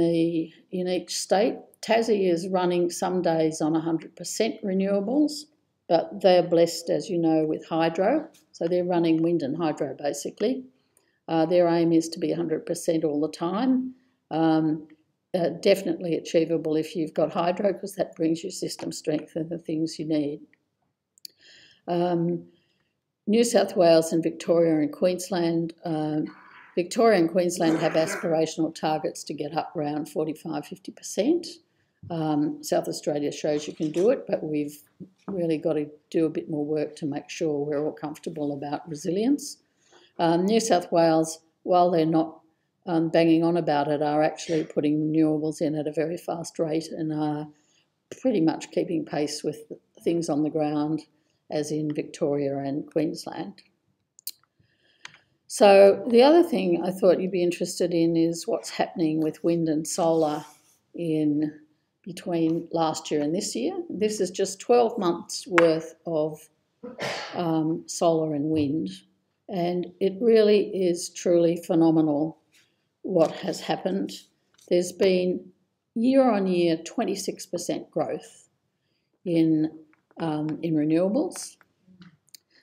each state, Tassie is running some days on 100% renewables, but they're blessed, as you know, with hydro. So they're running wind and hydro, basically. Their aim is to be 100% all the time. Definitely achievable if you've got hydro, because that brings you system strength and the things you need. New South Wales and Victoria and Queensland. Victoria and Queensland have aspirational targets to get up around 45-50%. South Australia shows you can do it, but we've really got to do a bit more work to make sure we're all comfortable about resilience. New South Wales, while they're not banging on about it, are actually putting renewables in at a very fast rate and are pretty much keeping pace with things on the ground, as in Victoria and Queensland. So the other thing I thought you'd be interested in is what's happening with wind and solar in between last year and this year. This is just 12 months worth of solar and wind, and it really is truly phenomenal what has happened. There's been, year-on-year 26% growth in renewables.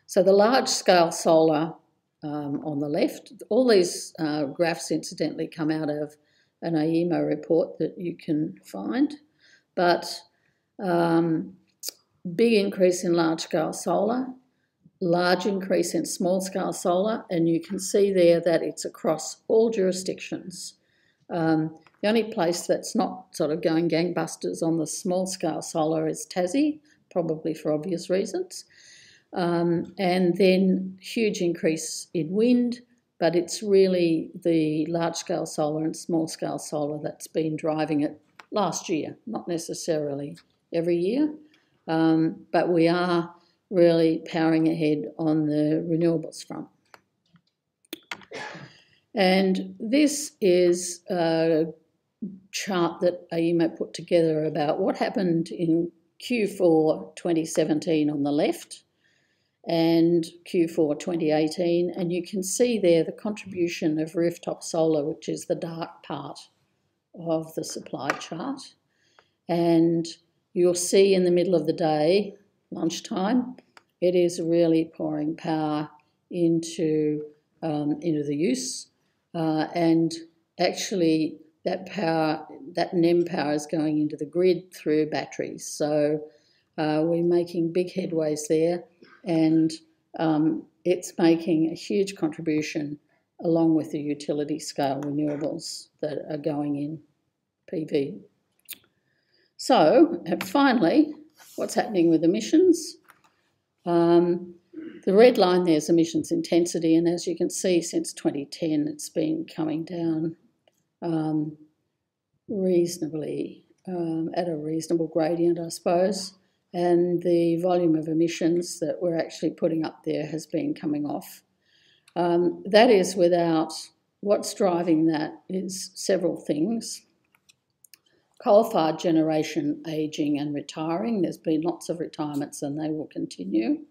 So the large-scale solar on the left, all these graphs incidentally come out of an AEMO report that you can find, but big increase in large-scale solar, large increase in small-scale solar, and you can see there that it's across all jurisdictions. The only place that's not sort of going gangbusters on the small-scale solar is Tassie, probably for obvious reasons. And then huge increase in wind, but it's really the large-scale solar and small-scale solar that's been driving it last year, not necessarily every year. But we are really powering ahead on the renewables front. And this is a chart that AEMO put together about what happened in Q4 2017 on the left and Q4 2018, and you can see there the contribution of rooftop solar, which is the dark part of the supply chart. And you'll see in the middle of the day, lunchtime, it is really pouring power into the use, and actually that power, that NEM power, is going into the grid through batteries. So we're making big headways there, and it's making a huge contribution along with the utility scale renewables that are going in PV. So, and finally, what's happening with emissions? The red line there is emissions intensity, and as you can see, since 2010, it's been coming down reasonably, at a reasonable gradient, I suppose. And the volume of emissions that we're actually putting up there has been coming off. That is without, what's driving that is several things. Coal-fired generation ageing and retiring. There's been lots of retirements and they will continue.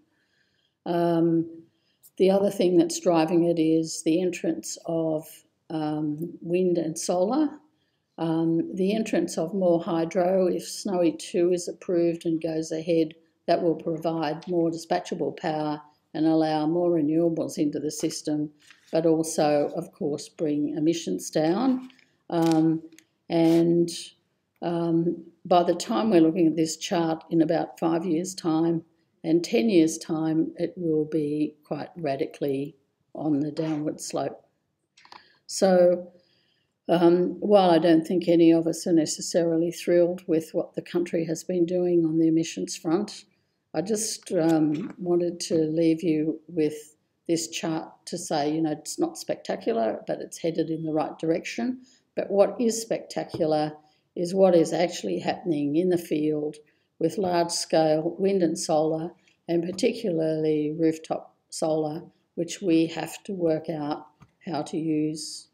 The other thing that's driving it is the entrance of wind and solar. The entrance of more hydro, if Snowy 2 is approved and goes ahead, that will provide more dispatchable power and allow more renewables into the system, but also, of course, bring emissions down. By the time we're looking at this chart in about 5 years' time and 10 years' time, it will be quite radically on the downward slope. So while I don't think any of us are necessarily thrilled with what the country has been doing on the emissions front, I just wanted to leave you with this chart to say, you know, it's not spectacular, but it's headed in the right direction. But what is spectacular is what is actually happening in the field with large-scale wind and solar, and particularly rooftop solar, which we have to work out how to use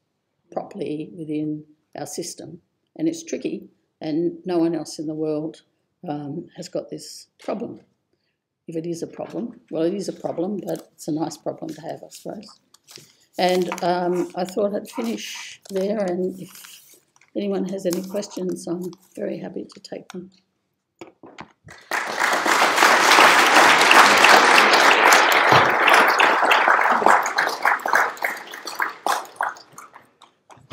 properly within our system. And it's tricky, and no one else in the world has got this problem. If it is a problem, well, it is a problem, but it's a nice problem to have, I suppose. And I thought I'd finish there, and if anyone has any questions, I'm very happy to take them.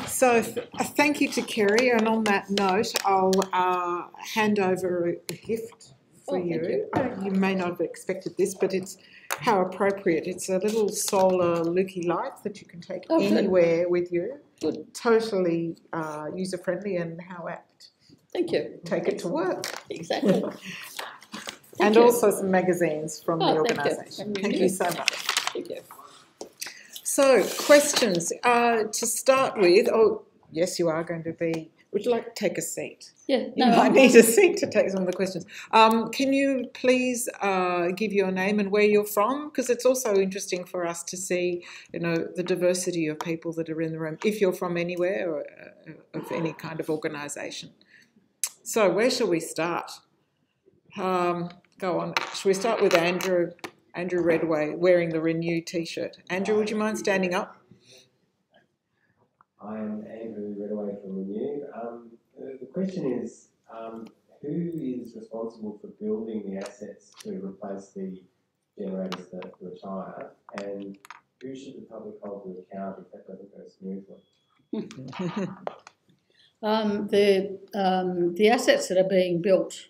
So thank you to Kerry, and on that note, I'll hand over a gift for you. You may not have expected this, but it's how appropriate. It's a little solar looky light that you can take anywhere with you. Good. Totally user-friendly, and how apt. Thank you. Take it to work. Exactly. And you. Also some magazines from the organisation. Thank you so much. Thank you. So, questions. To start with, oh, yes, you are going to be. Would you like to take a seat? Yeah. You might need a seat to take some of the questions. Can you please give your name and where you're from? Because it's also interesting for us to see, you know, the diversity of people that are in the room, if you're from anywhere or of any kind of organisation. So, where shall we start? Go on. Shall we start with Andrew? Andrew Redway, wearing the RENU T-shirt. Andrew, would you mind standing up? I'm Andrew Redway from RENU. The question is, who is responsible for building the assets to replace the generators that retire, and who should the public hold to account if that doesn't go smoothly? The assets that are being built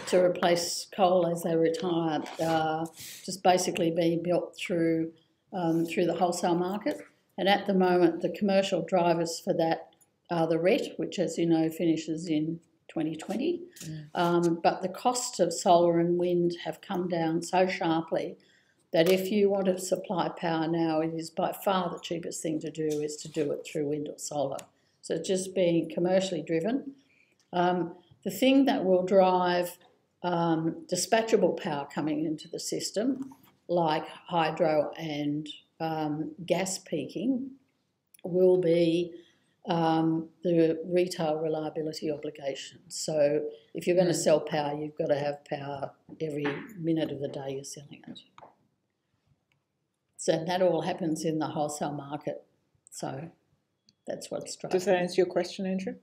to replace coal as they retire are just basically being built through the wholesale market. And at the moment, the commercial drivers for that are the RET, which, as you know, finishes in 2020. But the cost of solar and wind have come down so sharply that if you want to supply power now, it is by far the cheapest thing to do is to do it through wind or solar. So it's just being commercially driven. The thing that will drive dispatchable power coming into the system, like hydro and gas peaking, will be the retail reliability obligation. So if you're going to sell power, you've got to have power every minute of the day you're selling it. So that all happens in the wholesale market. So that's what's driving. Does that answer your question, Andrew?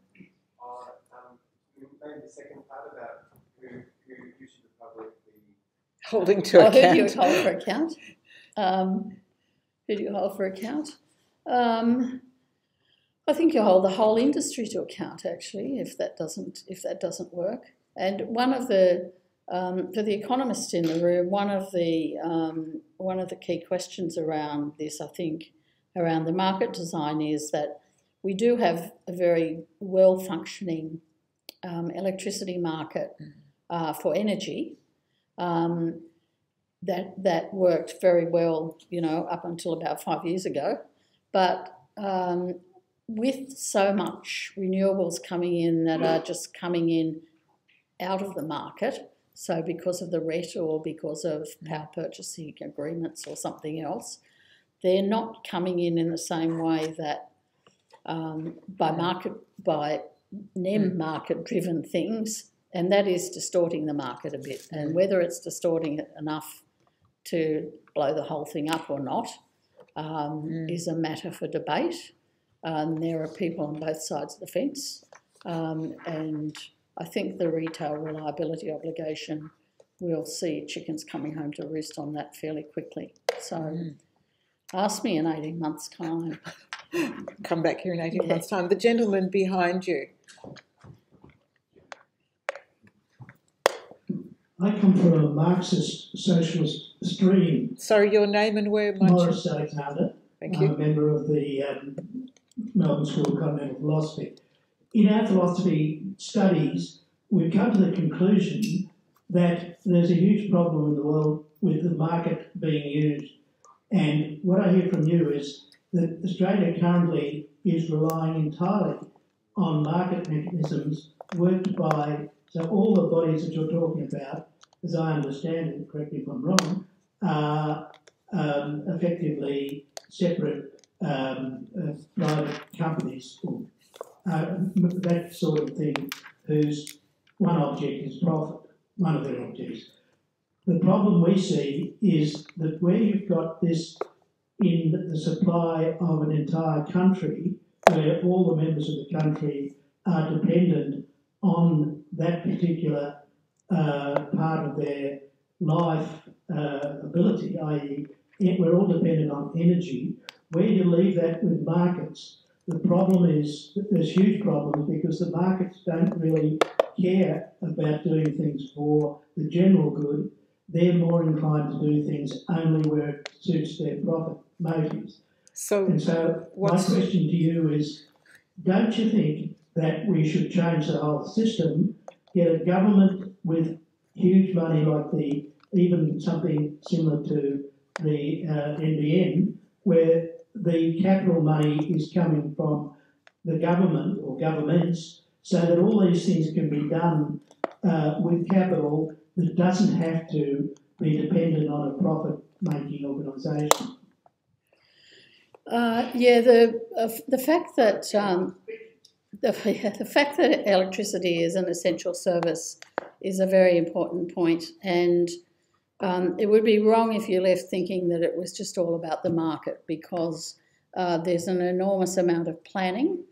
Maybe the second part about who should the public be holding to account. Who do you hold for account? Who do you hold for account? I think you hold the whole industry to account, actually, if that doesn't work. And one of the for the economists in the room, one of the key questions around this, I think, around the market design is that we do have a very well-functioning electricity market for energy that worked very well, up until about 5 years ago. But with so much renewables coming in that are just coming in out of the market, so because of the RET or because of power purchasing agreements or something else, they're not coming in the same way that by NEM market-driven things, and that is distorting the market a bit. And whether it's distorting it enough to blow the whole thing up or not is a matter for debate. There are people on both sides of the fence, and I think the retail reliability obligation will see chickens coming home to roost on that fairly quickly. So ask me in 18 months' time. Come back here in 18 months' time. The gentleman behind you. I come from a Marxist socialist stream. Sorry, your name and where might Morris Alexander. Thank you. I'm a member of the Melbourne School of Continental Philosophy. In our philosophy studies, we've come to the conclusion that there's a huge problem in the world with the market being used. And what I hear from you is that Australia currently is relying entirely on market mechanisms worked by, so all the bodies that you're talking about, as I understand it, correct me if I'm wrong, are effectively separate private companies, that sort of thing, whose one object is profit, one of their objects. The problem we see is that where you've got this in the supply of an entire country, where all the members of the country are dependent on that particular part of their life ability, i.e. we're all dependent on energy, where you leave that with markets, the problem is that there's huge problems because the markets don't really care about doing things for the general good. They're more inclined to do things only where it suits their profit motives. So my question to you is, don't you think that we should change the whole system, get a government with huge money like even something similar to the NBN, where the capital money is coming from the government or governments, so that all these things can be done with capital that doesn't have to be dependent on a profit-making organisation? The fact that the fact that electricity is an essential service is a very important point, and it would be wrong if you left thinking that it was just all about the market, because there's an enormous amount of planning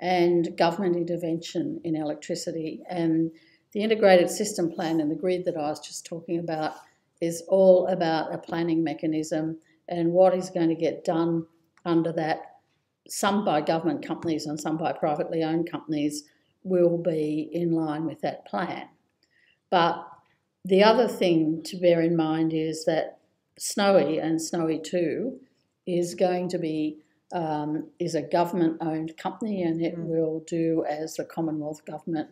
and government intervention in electricity. And the integrated system plan and the grid that I was just talking about is all about a planning mechanism and what is going to get done under that. Some by government companies and some by privately owned companies will be in line with that plan. But the other thing to bear in mind is that Snowy and Snowy 2 is going to be is a government-owned company, and it will do as the Commonwealth Government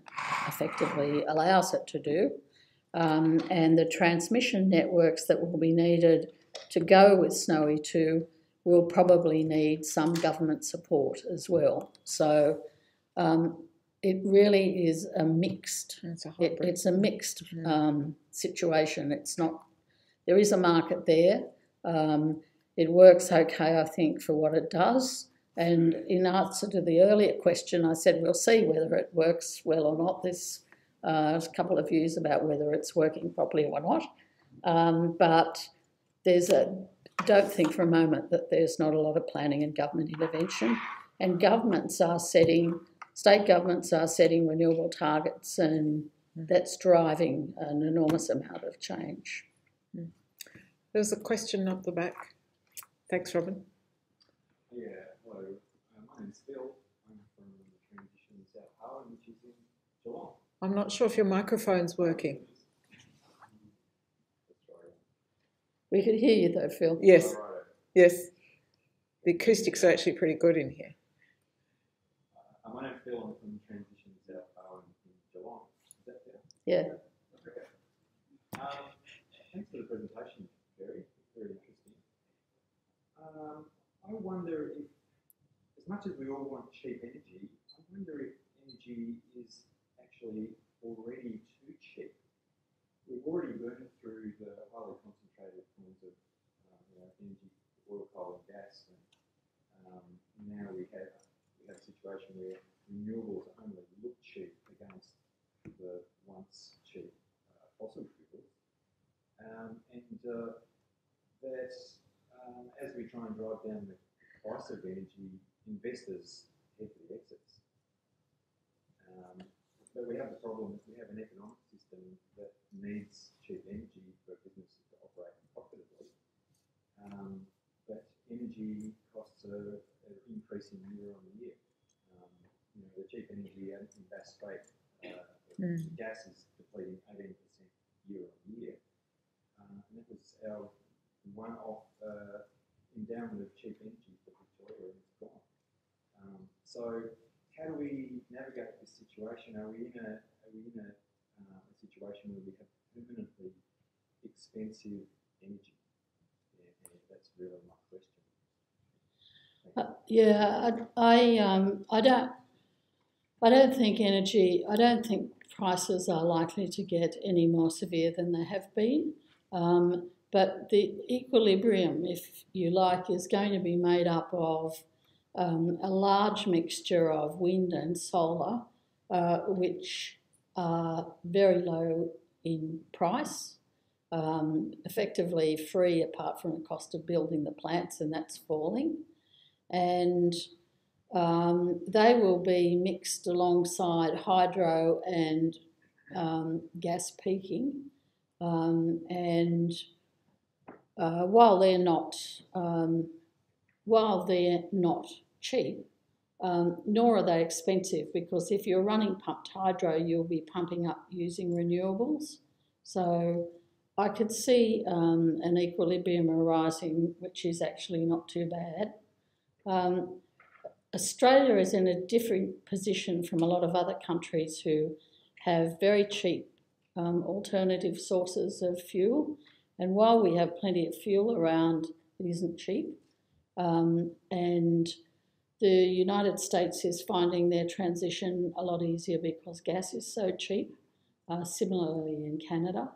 effectively allows it to do. And the transmission networks that will be needed to go with Snowy 2 will probably need some government support as well. So it really is a mixed. It's a mixed situation. It's not. There is a market there. It works okay, I think, for what it does. And in answer to the earlier question, I said we'll see whether it works well or not. There's a couple of views about whether it's working properly or not. But don't think for a moment that there's not a lot of planning and government intervention. And state governments are setting renewable targets, and that's driving an enormous amount of change. There's a question up the back. Thanks, Robin. Yeah, hello. My name's Phil. I'm from the Transition South Island, which is in Geelong. I'm not sure if your microphone's working. We could hear you though, Phil. Yes, yes. The acoustics are actually pretty good in here. My name's Phil. I'm from the Transition South Island in Geelong. Is that fair? Yeah. Okay. Thanks for the presentation, Kerry. Very interesting. I wonder if, as much as we all want cheap energy, I wonder if energy is actually already too cheap. We've already burned through the highly concentrated forms of energy, oil, coal and gas, and now we have a situation where renewables only look cheap against the once cheap fossil fuels. As we try and drive down the price of energy, investors head for the exits. But we have the problem that we have an economic system that needs cheap energy for businesses to operate profitably. But energy costs are increasing year on year. The cheap energy in Bass Strait, gas is depleting 18% year on year. And that was our one-off endowment of cheap energy for Victoria, and it's gone. So how do we navigate this situation? Are we in a situation where we have permanently expensive energy? And that's really my question. I don't think prices are likely to get any more severe than they have been. But the equilibrium, if you like, is going to be made up of a large mixture of wind and solar, which are very low in price, effectively free apart from the cost of building the plants, and that's falling. And they will be mixed alongside hydro and gas peaking. While they're not cheap, nor are they expensive, because if you're running pumped hydro, you'll be pumping up using renewables. So I could see an equilibrium arising, which is actually not too bad. Australia is in a different position from a lot of other countries who have very cheap alternative sources of fuel. And while we have plenty of fuel around, it isn't cheap. And the United States is finding their transition a lot easier because gas is so cheap, similarly in Canada.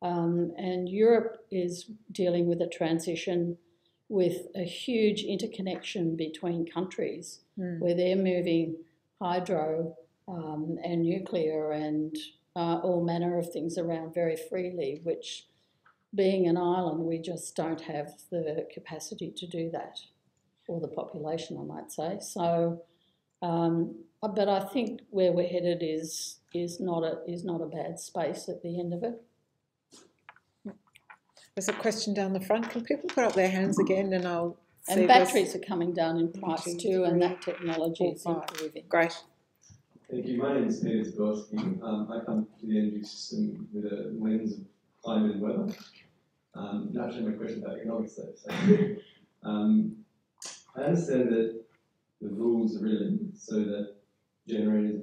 And Europe is dealing with a transition with a huge interconnection between countries, where they're moving hydro and nuclear and all manner of things around very freely, which, being an island, we just don't have the capacity to do that, or the population, I might say. So but I think where we're headed is not a bad space at the end of it. There's a question down the front. Can people put up their hands again, and I'll see. And batteries are coming down in price too, and that technology is 4, 5. improving. Great. Thank you. My name is Peter Zagorski. I come to the energy system with a lens of climate and weather. Naturally, my question about economics, though. So, I understand that the rules are written so that generators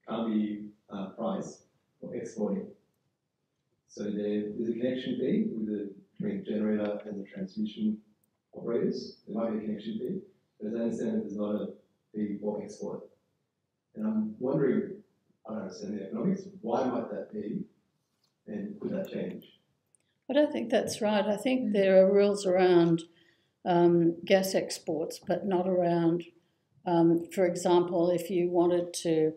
can't be priced for exporting. So there's a connection fee between the generator and the transmission operators. There might be a connection fee, but as I understand it, there's not a fee for export. And I'm wondering, I don't understand the economics, why might that be, and could that change? I don't think that's right. I think there are rules around gas exports, but not around, for example, if you wanted to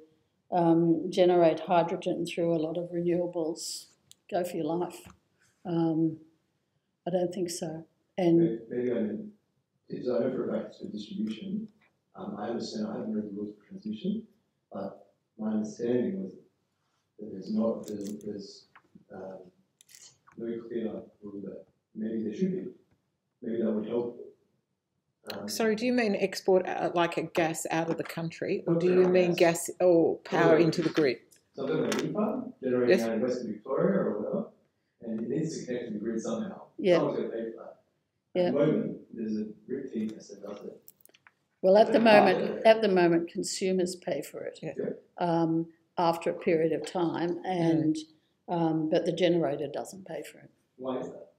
generate hydrogen through a lot of renewables, go for your life. I don't think so. And maybe I mean, if I know for a fact for distribution, I understand, I haven't read the rules for transmission, but my understanding was that there's no clear rule that maybe there should be. Maybe that would help. Sorry, do you mean export like a gas out of the country, or do you mean gas or power into the grid? So I've got a wind farm generating out in Western Victoria or whatever, and it needs to connect to the grid somehow. Yeah. Someone's got to pay for that. Yeah. At the moment, there's a grid team that does it. Well, at the moment, consumers pay for it after a period of time, and but the generator doesn't pay for it. Why is that?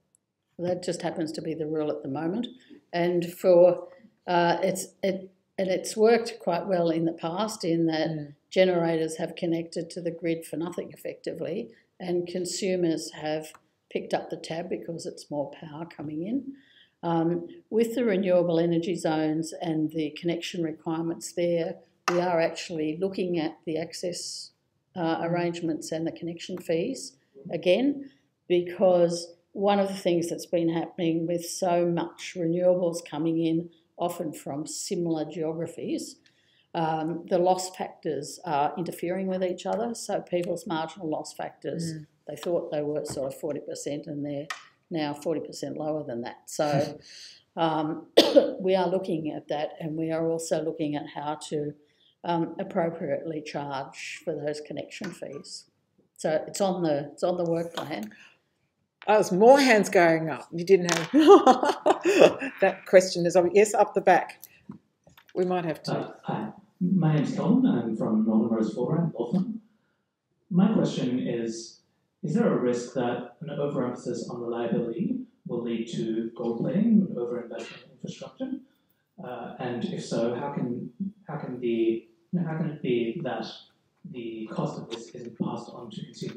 Well, that just happens to be the rule at the moment, and for it's worked quite well in the past in that generators have connected to the grid for nothing effectively, and consumers have picked up the tab because it's more power coming in. With the renewable energy zones and the connection requirements there, we are actually looking at the access arrangements and the connection fees again, because one of the things that's been happening with so much renewables coming in, often from similar geographies, the loss factors are interfering with each other. So people's marginal loss factors, they thought they were sort of 40% and they're now 40% lower than that. So we are looking at that, and we are also looking at how to appropriately charge for those connection fees. So it's on the work plan. Oh, there's more hands going up. You didn't have that question is yes, up the back. We might have to. Hi, my name's Copland. I'm from Northern Rose Flora, Northland. My question is there a risk that an overemphasis on reliability will lead to gold plating and overinvestment in infrastructure? And if so, how can it be that the cost of this isn't passed on to consumers?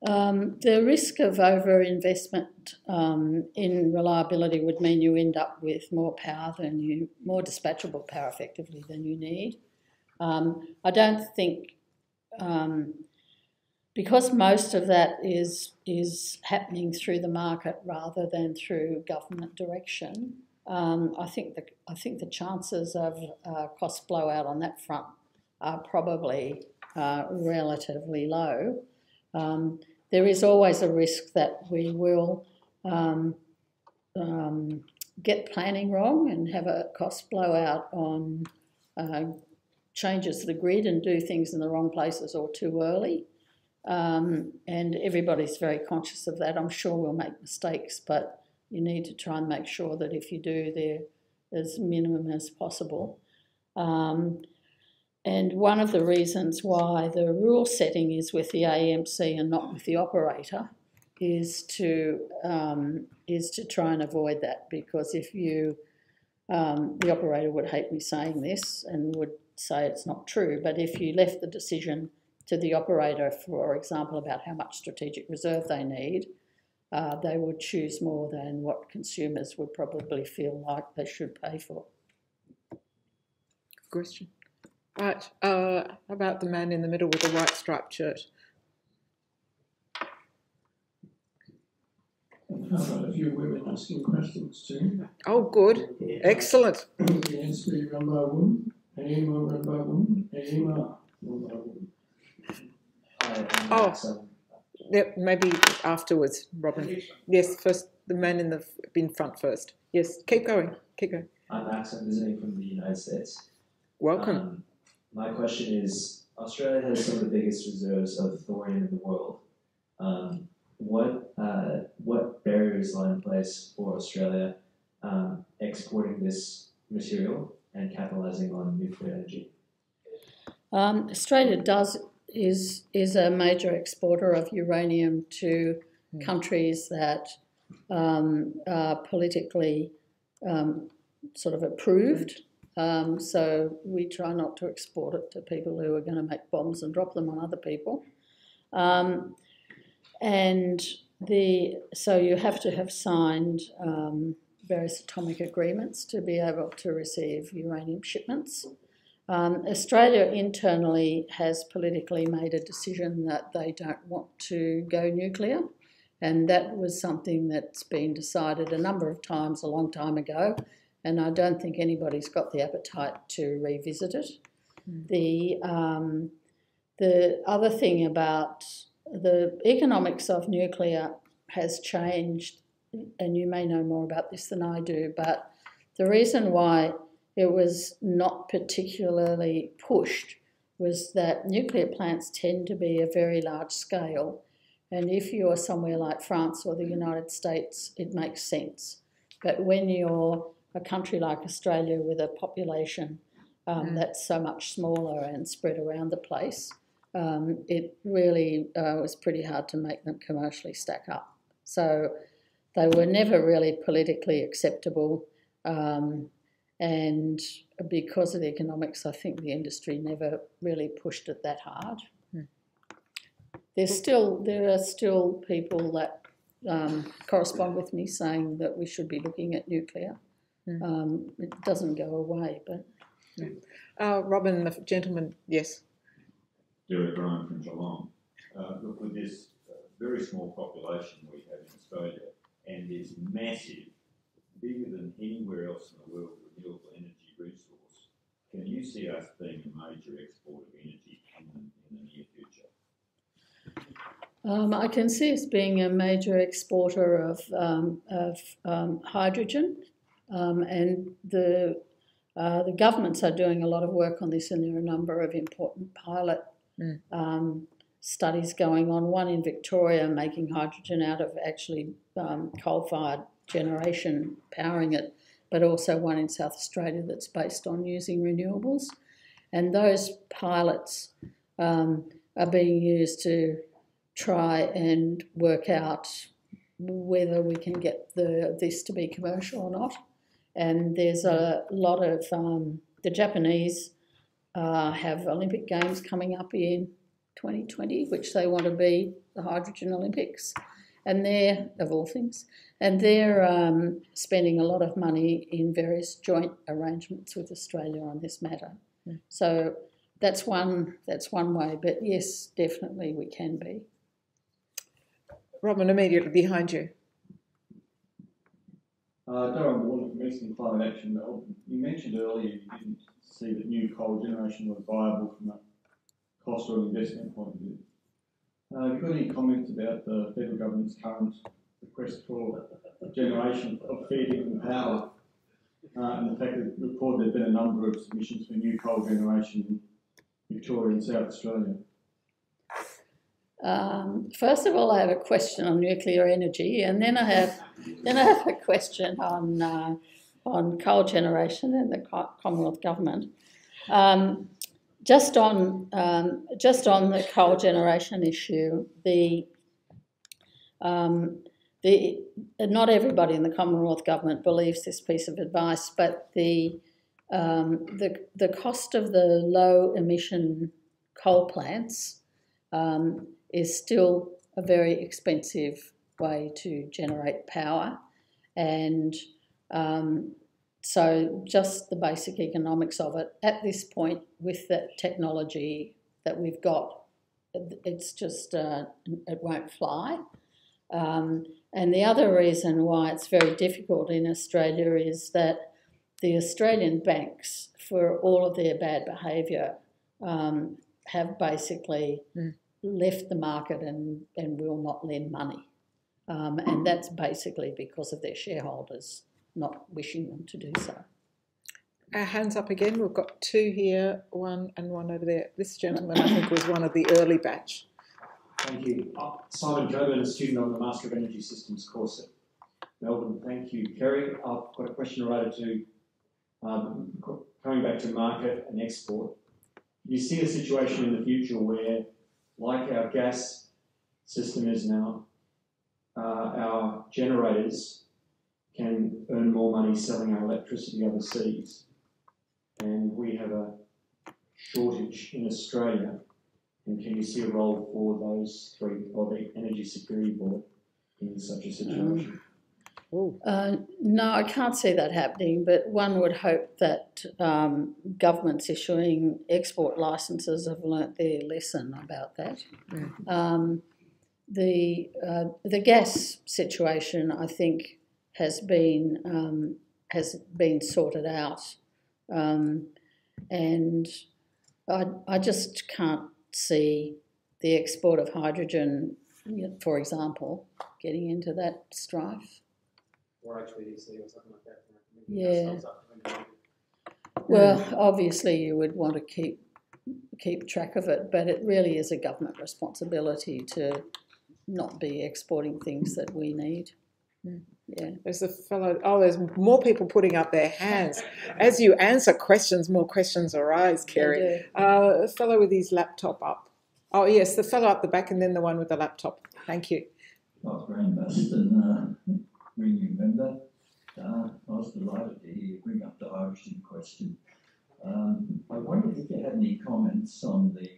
The risk of overinvestment in reliability would mean you end up with more dispatchable power effectively than you need. I don't think, because most of that is happening through the market rather than through government direction. I think the chances of cost blowout on that front are probably relatively low. There is always a risk that we will get planning wrong and have a cost blowout on changes to the grid and do things in the wrong places or too early. And everybody's very conscious of that. I'm sure we'll make mistakes, but you need to try and make sure that if you do, they're as minimum as possible. And one of the reasons why the rule setting is with the AEMC and not with the operator is to try and avoid that, because if you, the operator would hate me saying this and would say it's not true, but if you left the decision to the operator, for example, about how much strategic reserve they need, they would choose more than what consumers would probably feel like they should pay for. Question. Right, about the man in the middle with the white striped shirt. I've got a few women asking questions too. Oh, good. Excellent. The ESB run by women, AEMA run by women, AEMA run by women. Oh, yeah, maybe afterwards, Robin. Yes, first, the man in front first. Yes, keep going, keep going. I'm Max, I'm visiting from the United States. Welcome. My question is, Australia has some of the biggest reserves of thorium in the world. What barriers lie in place for Australia exporting this material and capitalising on nuclear energy? Australia is a major exporter of uranium to countries that are politically sort of approved. So we try not to export it to people who are going to make bombs and drop them on other people. So you have to have signed various atomic agreements to be able to receive uranium shipments. Australia internally has politically made a decision that they don't want to go nuclear, and that was something that's been decided a number of times a long time ago, and I don't think anybody's got the appetite to revisit it. The other thing about the economics of nuclear has changed, and you may know more about this than I do, but the reason why it was not particularly pushed was that nuclear plants tend to be a very large scale, and if you're somewhere like France or the United States, it makes sense. But when you're a country like Australia with a population that's so much smaller and spread around the place, it really was pretty hard to make them commercially stack up. So they were never really politically acceptable, and because of the economics, I think the industry never really pushed it that hard. There are still people that correspond with me saying that we should be looking at nuclear. It doesn't go away, but... Robin, the gentleman, yes. Derek Ryan from Geelong. Look, with this very small population we have in Australia and this massive, bigger than anywhere else in the world, renewable energy resource, can you see us being a major export of energy in the near future? I can see us being a major exporter of hydrogen, and the governments are doing a lot of work on this, and there are a number of important pilot studies going on. One in Victoria making hydrogen out of actually coal-fired generation powering it, but also one in South Australia that's based on using renewables. And those pilots are being used to try and work out whether we can get this to be commercial or not. And there's a lot of, the Japanese have Olympic Games coming up in 2020, which they want to be the Hydrogen Olympics, and they're, of all things, and they're spending a lot of money in various joint arrangements with Australia on this matter. So that's one way, but yes, definitely we can be. Robin, immediately behind you. Darren Warner from Eastern Climate Action Melbourne. You mentioned earlier you didn't see that new coal generation was viable from a cost or investment point of view. Have you got any comments about the federal government's current request for generation of feeding power and the fact that reported there have been a number of submissions for new coal generation in Victoria and South Australia? First of all, I have a question on nuclear energy, and then I have a question on coal generation and the Commonwealth Government. Just on the coal generation issue, not everybody in the Commonwealth Government believes this piece of advice, but the cost of the low emission coal plants is still a very expensive way to generate power, and so just the basic economics of it at this point with the technology that we've got, it's just it won't fly. And And the other reason why it's very difficult in Australia is that the Australian banks, for all of their bad behaviour, have basically left the market and will not lend money. And that's basically because of their shareholders not wishing them to do so. Hands up again. We've got two here, one and one over there. This gentleman, I think, was one of the early batch. Thank you. Simon Coburn, a student on the Master of Energy Systems course at Melbourne. Thank you. Kerry, I've got a question related to coming back to market and export. You see a situation in the future where, like our gas system is now, our generators can earn more money selling our electricity overseas, and we have a shortage in Australia. And can you see a role for those three, or the Energy Security Board, in such a situation? No, I can't see that happening, but one would hope that governments issuing export licences have learnt their lesson about that. The gas situation, I think, has been sorted out, and I just can't see the export of hydrogen, for example, getting into that strife. Or HVDC or something like that. Yeah. Well, obviously you would want to keep track of it, but it really is a government responsibility to not be exporting things that we need. Yeah. There's a fellow, there's more people putting up their hands. As you answer questions, more questions arise, Kerry. A fellow with his laptop up. Oh, yes, the fellow up the back and then the one with the laptop. Thank you. Graham Baston, RENU member. I was delighted to hear you bring up the hydrogen question. I wondered if you had any comments on the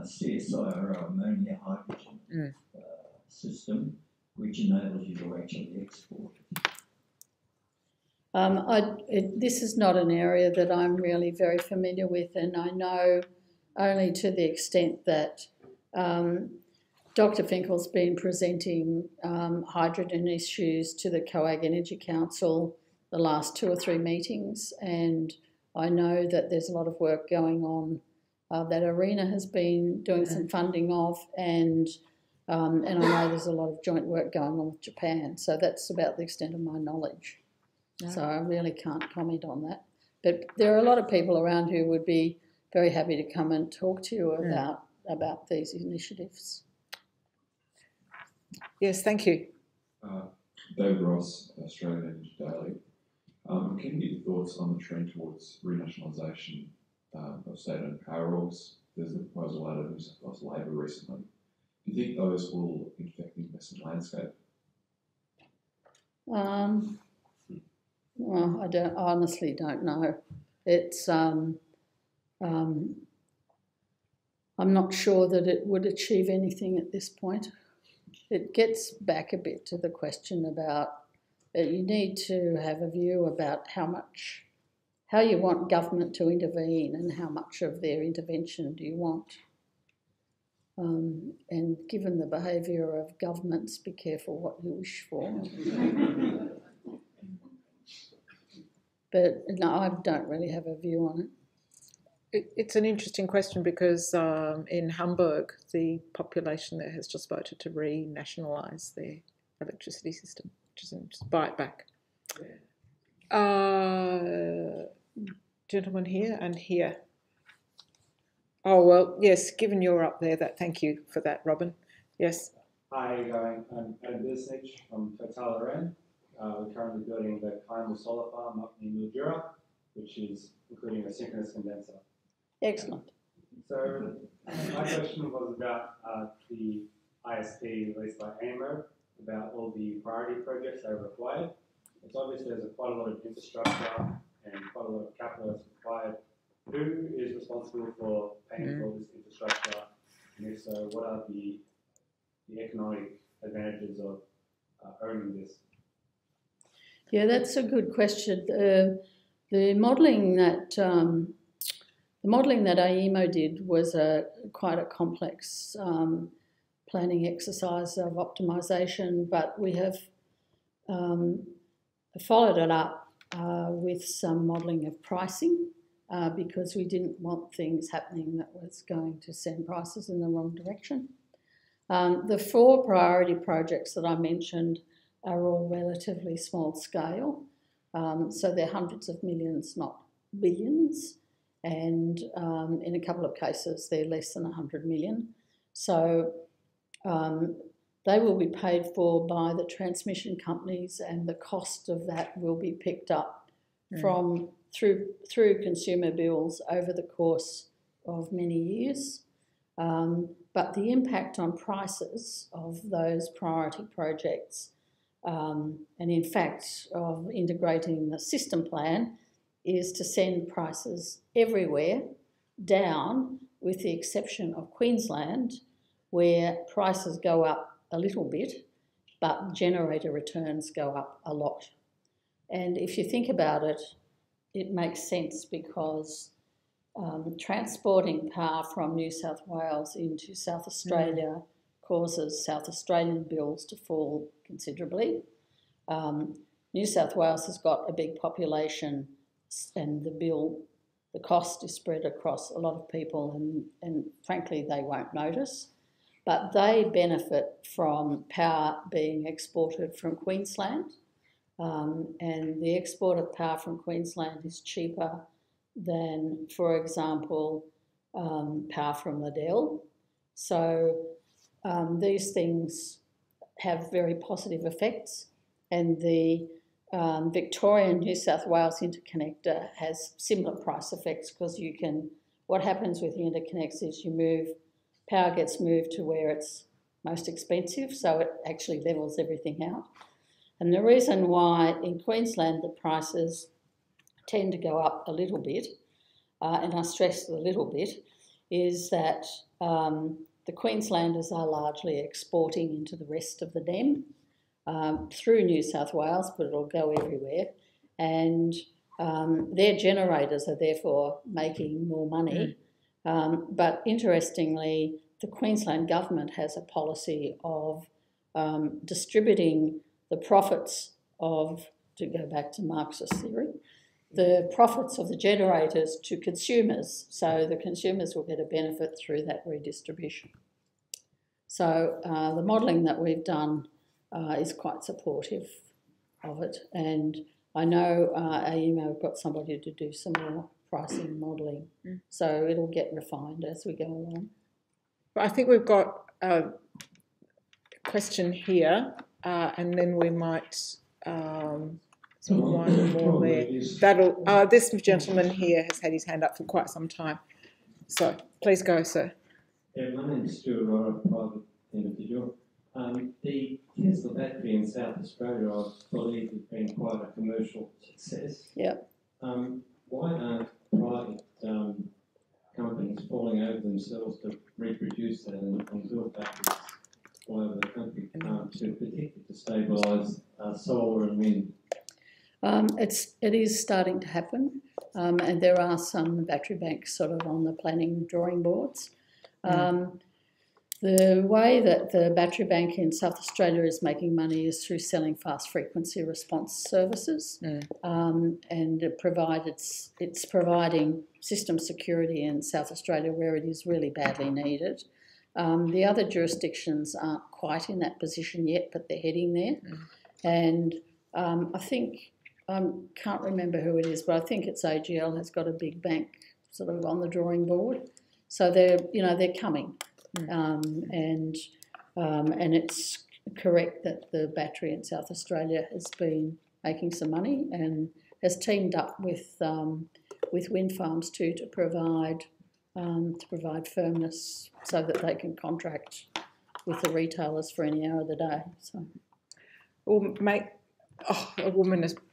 CSIRO ammonia hydrogen system, which enables you to actually export it. This is not an area that I'm really very familiar with, and I know only to the extent that Dr. Finkle's been presenting hydrogen issues to the COAG Energy Council the last 2 or 3 meetings, and I know that there's a lot of work going on that ARENA has been doing some funding of, and I know there's a lot of joint work going on with Japan, so that's about the extent of my knowledge. No. So I really can't comment on that. But there are a lot of people around who would be very happy to come and talk to you about these initiatives. Yes, thank you. David Ross, Australian Energy Daily. I'm keen to get your thoughts on the trend towards renationalisation of state-owned power orgs. There's a proposal out of New South Wales Labor recently. Do you think those will affect the investment landscape? Well, I honestly don't know. It's I'm not sure that it would achieve anything at this point. It gets back a bit to the question about you need to have a view about how you want government to intervene and how much of their intervention do you want. And given the behaviour of governments, be careful what you wish for. But no, I don't really have a view on it. It's an interesting question because in Hamburg, the population there has just voted to renationalise their electricity system, which is just buy it back. Gentleman here and here. Oh, well, yes, given you're up there, thank you for that, Robin. Yes. Hi, I'm Adam Bisnich from Total Iran. We're currently building the Carmel solar farm up near Mildura, which is including a synchronous condenser. Excellent. So my question was about the ISP released by AMO about all the priority projects that are required. It's obvious there's quite a lot of infrastructure and quite a lot of capital that's required. Who is responsible for paying for this infrastructure? And if so, what are the economic advantages of owning this? Yeah, that's a good question. The modelling that AEMO did was quite a complex planning exercise of optimisation, but we have followed it up with some modelling of pricing because we didn't want things happening that was going to send prices in the wrong direction. The 4 priority projects that I mentioned are all relatively small scale, so they're hundreds of millions, not billions, and in a couple of cases they're less than 100 million. So they will be paid for by the transmission companies, and the cost of that will be picked up from through consumer bills over the course of many years. But the impact on prices of those priority projects, and in fact of integrating the system plan, is to send prices everywhere down, with the exception of Queensland, where prices go up a little bit, but generator returns go up a lot. And if you think about it, it makes sense because transporting power from New South Wales into South Australia causes South Australian bills to fall considerably. New South Wales has got a big population, and the cost is spread across a lot of people, and frankly they won't notice. But they benefit from power being exported from Queensland, and the export of power from Queensland is cheaper than, for example, power from Liddell. So these things have very positive effects, and the Victorian-New South Wales interconnector has similar price effects, because what happens with the interconnects is power gets moved to where it's most expensive, so it actually levels everything out. And the reason why in Queensland the prices tend to go up a little bit, and I stress a little bit, is that the Queenslanders are largely exporting into the rest of the NEM through New South Wales, but it'll go everywhere. And their generators are therefore making more money. But interestingly, the Queensland government has a policy of distributing the profits of, to go back to Marxist theory, the profits of the generators to consumers, so the consumers will get a benefit through that redistribution. So the modelling that we've done is quite supportive of it, and I know AEMO have got somebody to do some more pricing modelling, so it'll get refined as we go along. But I think we've got a question here, and then we might one more there. This gentleman here has had his hand up for quite some time, so please go, sir. Yeah, my name is Stuart Rora, private individual. The Tesla battery in South Australia, I believe, has been quite a commercial success. Yep. Why aren't private companies falling over themselves to reproduce that and build batteries all over the country, particularly to stabilise solar and wind? It is starting to happen, and there are some battery banks sort of on the planning drawing boards. The way that the battery bank in South Australia is making money is through selling fast frequency response services, and it's providing system security in South Australia where it is really badly needed. The other jurisdictions aren't quite in that position yet, but they're heading there. And I think, I can't remember who it is, but I think it's AGL has got a big bank sort of on the drawing board. So they're coming. And it's correct that the battery in South Australia has been making some money and has teamed up with wind farms too to provide firmness so that they can contract with the retailers for any hour of the day. So, well,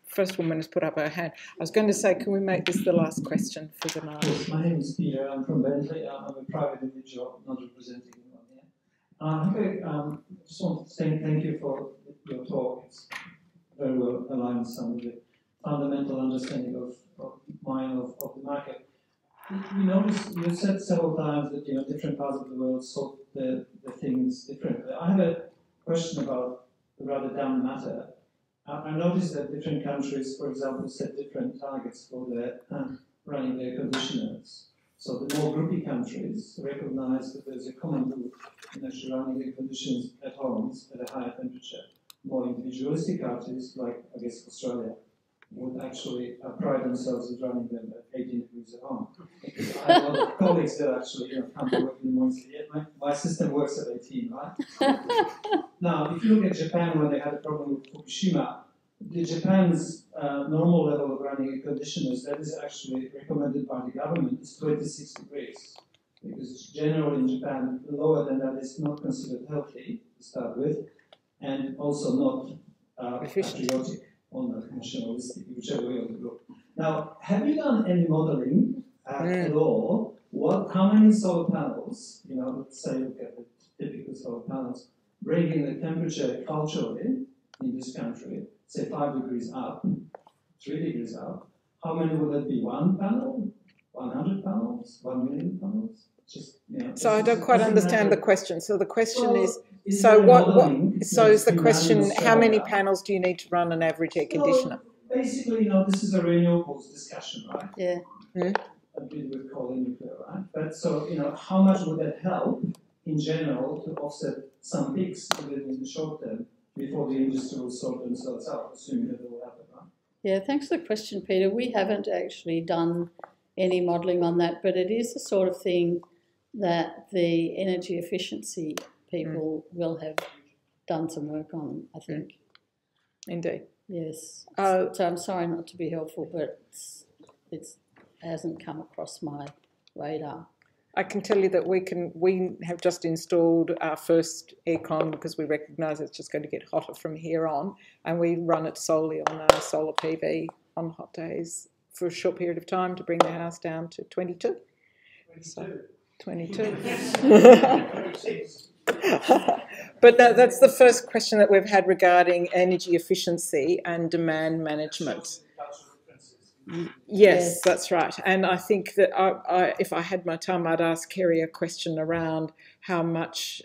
first woman has put up her hand. I was going to say, can we make this the last question for the night? Yes, my name is Peter. I'm from Berkeley. I'm a private individual, not representing anyone here. I just want to say thank you for your talk. It's very well aligned with some of the fundamental understanding of the market. You notice, you said several times that different parts of the world sort the things differently. I have a question about a rather dumb matter. I noticed that different countries, for example, set different targets for their running their conditioners. So the more groupy countries recognize that there's a common rule in actually running their conditions at homes at a higher temperature. More individualistic countries, like I guess Australia, would actually pride themselves in running them at 18 degrees at home. Because I have a lot of colleagues that actually come to work in the morning and say, yeah, my system works at 18, right? Now, if you look at Japan, when they had a problem with Fukushima, Japan's normal level of running air conditioners, that is actually recommended by the government, is 26 degrees. Because generally in Japan, lower than that is not considered healthy to start with, and also not patriotic or not nationalistic, whichever way you go. Now, have you done any modeling at all? How many solar panels, let's say look at the typical solar panels, bringing the temperature culturally in this country, say 5 degrees up, 3 degrees up, how many would that be? 1 panel? 100 panels? 1 million panels? So I don't quite understand the question. So the question is so is the question, how many panels do you need to run an average air conditioner? Basically, this is a renewables discussion, right? Yeah. A bit with coal and nuclear, right? But so, how much would that help in general to offset some peaks in the short term before the industry will sort themselves out, assuming that it will happen, right? Yeah, thanks for the question, Peter. We haven't actually done any modelling on that, but it is the sort of thing that the energy efficiency people will have done some work on, I think. Indeed. Yes. So I'm sorry not to be helpful, but it hasn't come across my radar. I can tell you that we have just installed our first aircon because we recognise it's just going to get hotter from here on, and we run it solely on our solar PV on hot days for a short period of time to bring the house down to 22. 22. But that's the first question that we've had regarding energy efficiency and demand management. Yes, that's right. And I think that if I had my time, I'd ask Kerry a question around how much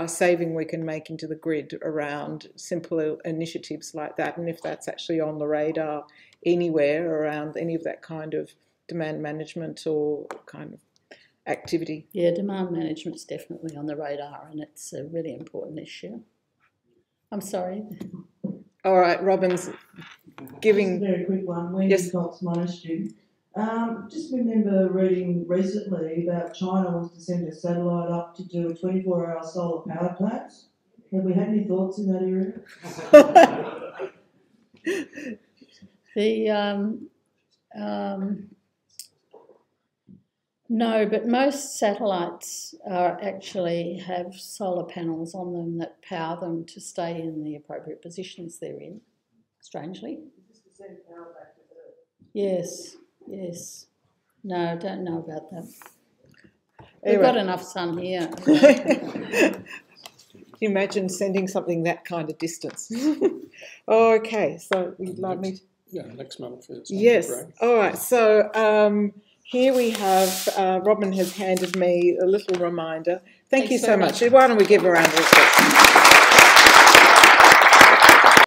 saving we can make into the grid around simple initiatives like that, and if that's actually on the radar anywhere around any of that kind of demand management or kind of activity. Yeah, demand management's definitely on the radar, and it's a really important issue. I'm sorry. All right, Robin's giving... Just a very quick one. Wendy Cox, Monastery. Just remember reading recently about China wants to send a satellite up to do a 24-hour solar power plant. Have we had any thoughts in that area? No, but most satellites actually have solar panels on them that power them to stay in the appropriate positions they're in, strangely. Just to send power back to Earth. Yes, yes. No, I don't know about that. Anyway. We've got enough sun here. Can you imagine sending something that kind of distance? Okay, so you'd like me to... Yeah, next month is... Yes, all right. So here we have, Robin has handed me a little reminder. Thanks you so much. Why don't we give a round of applause?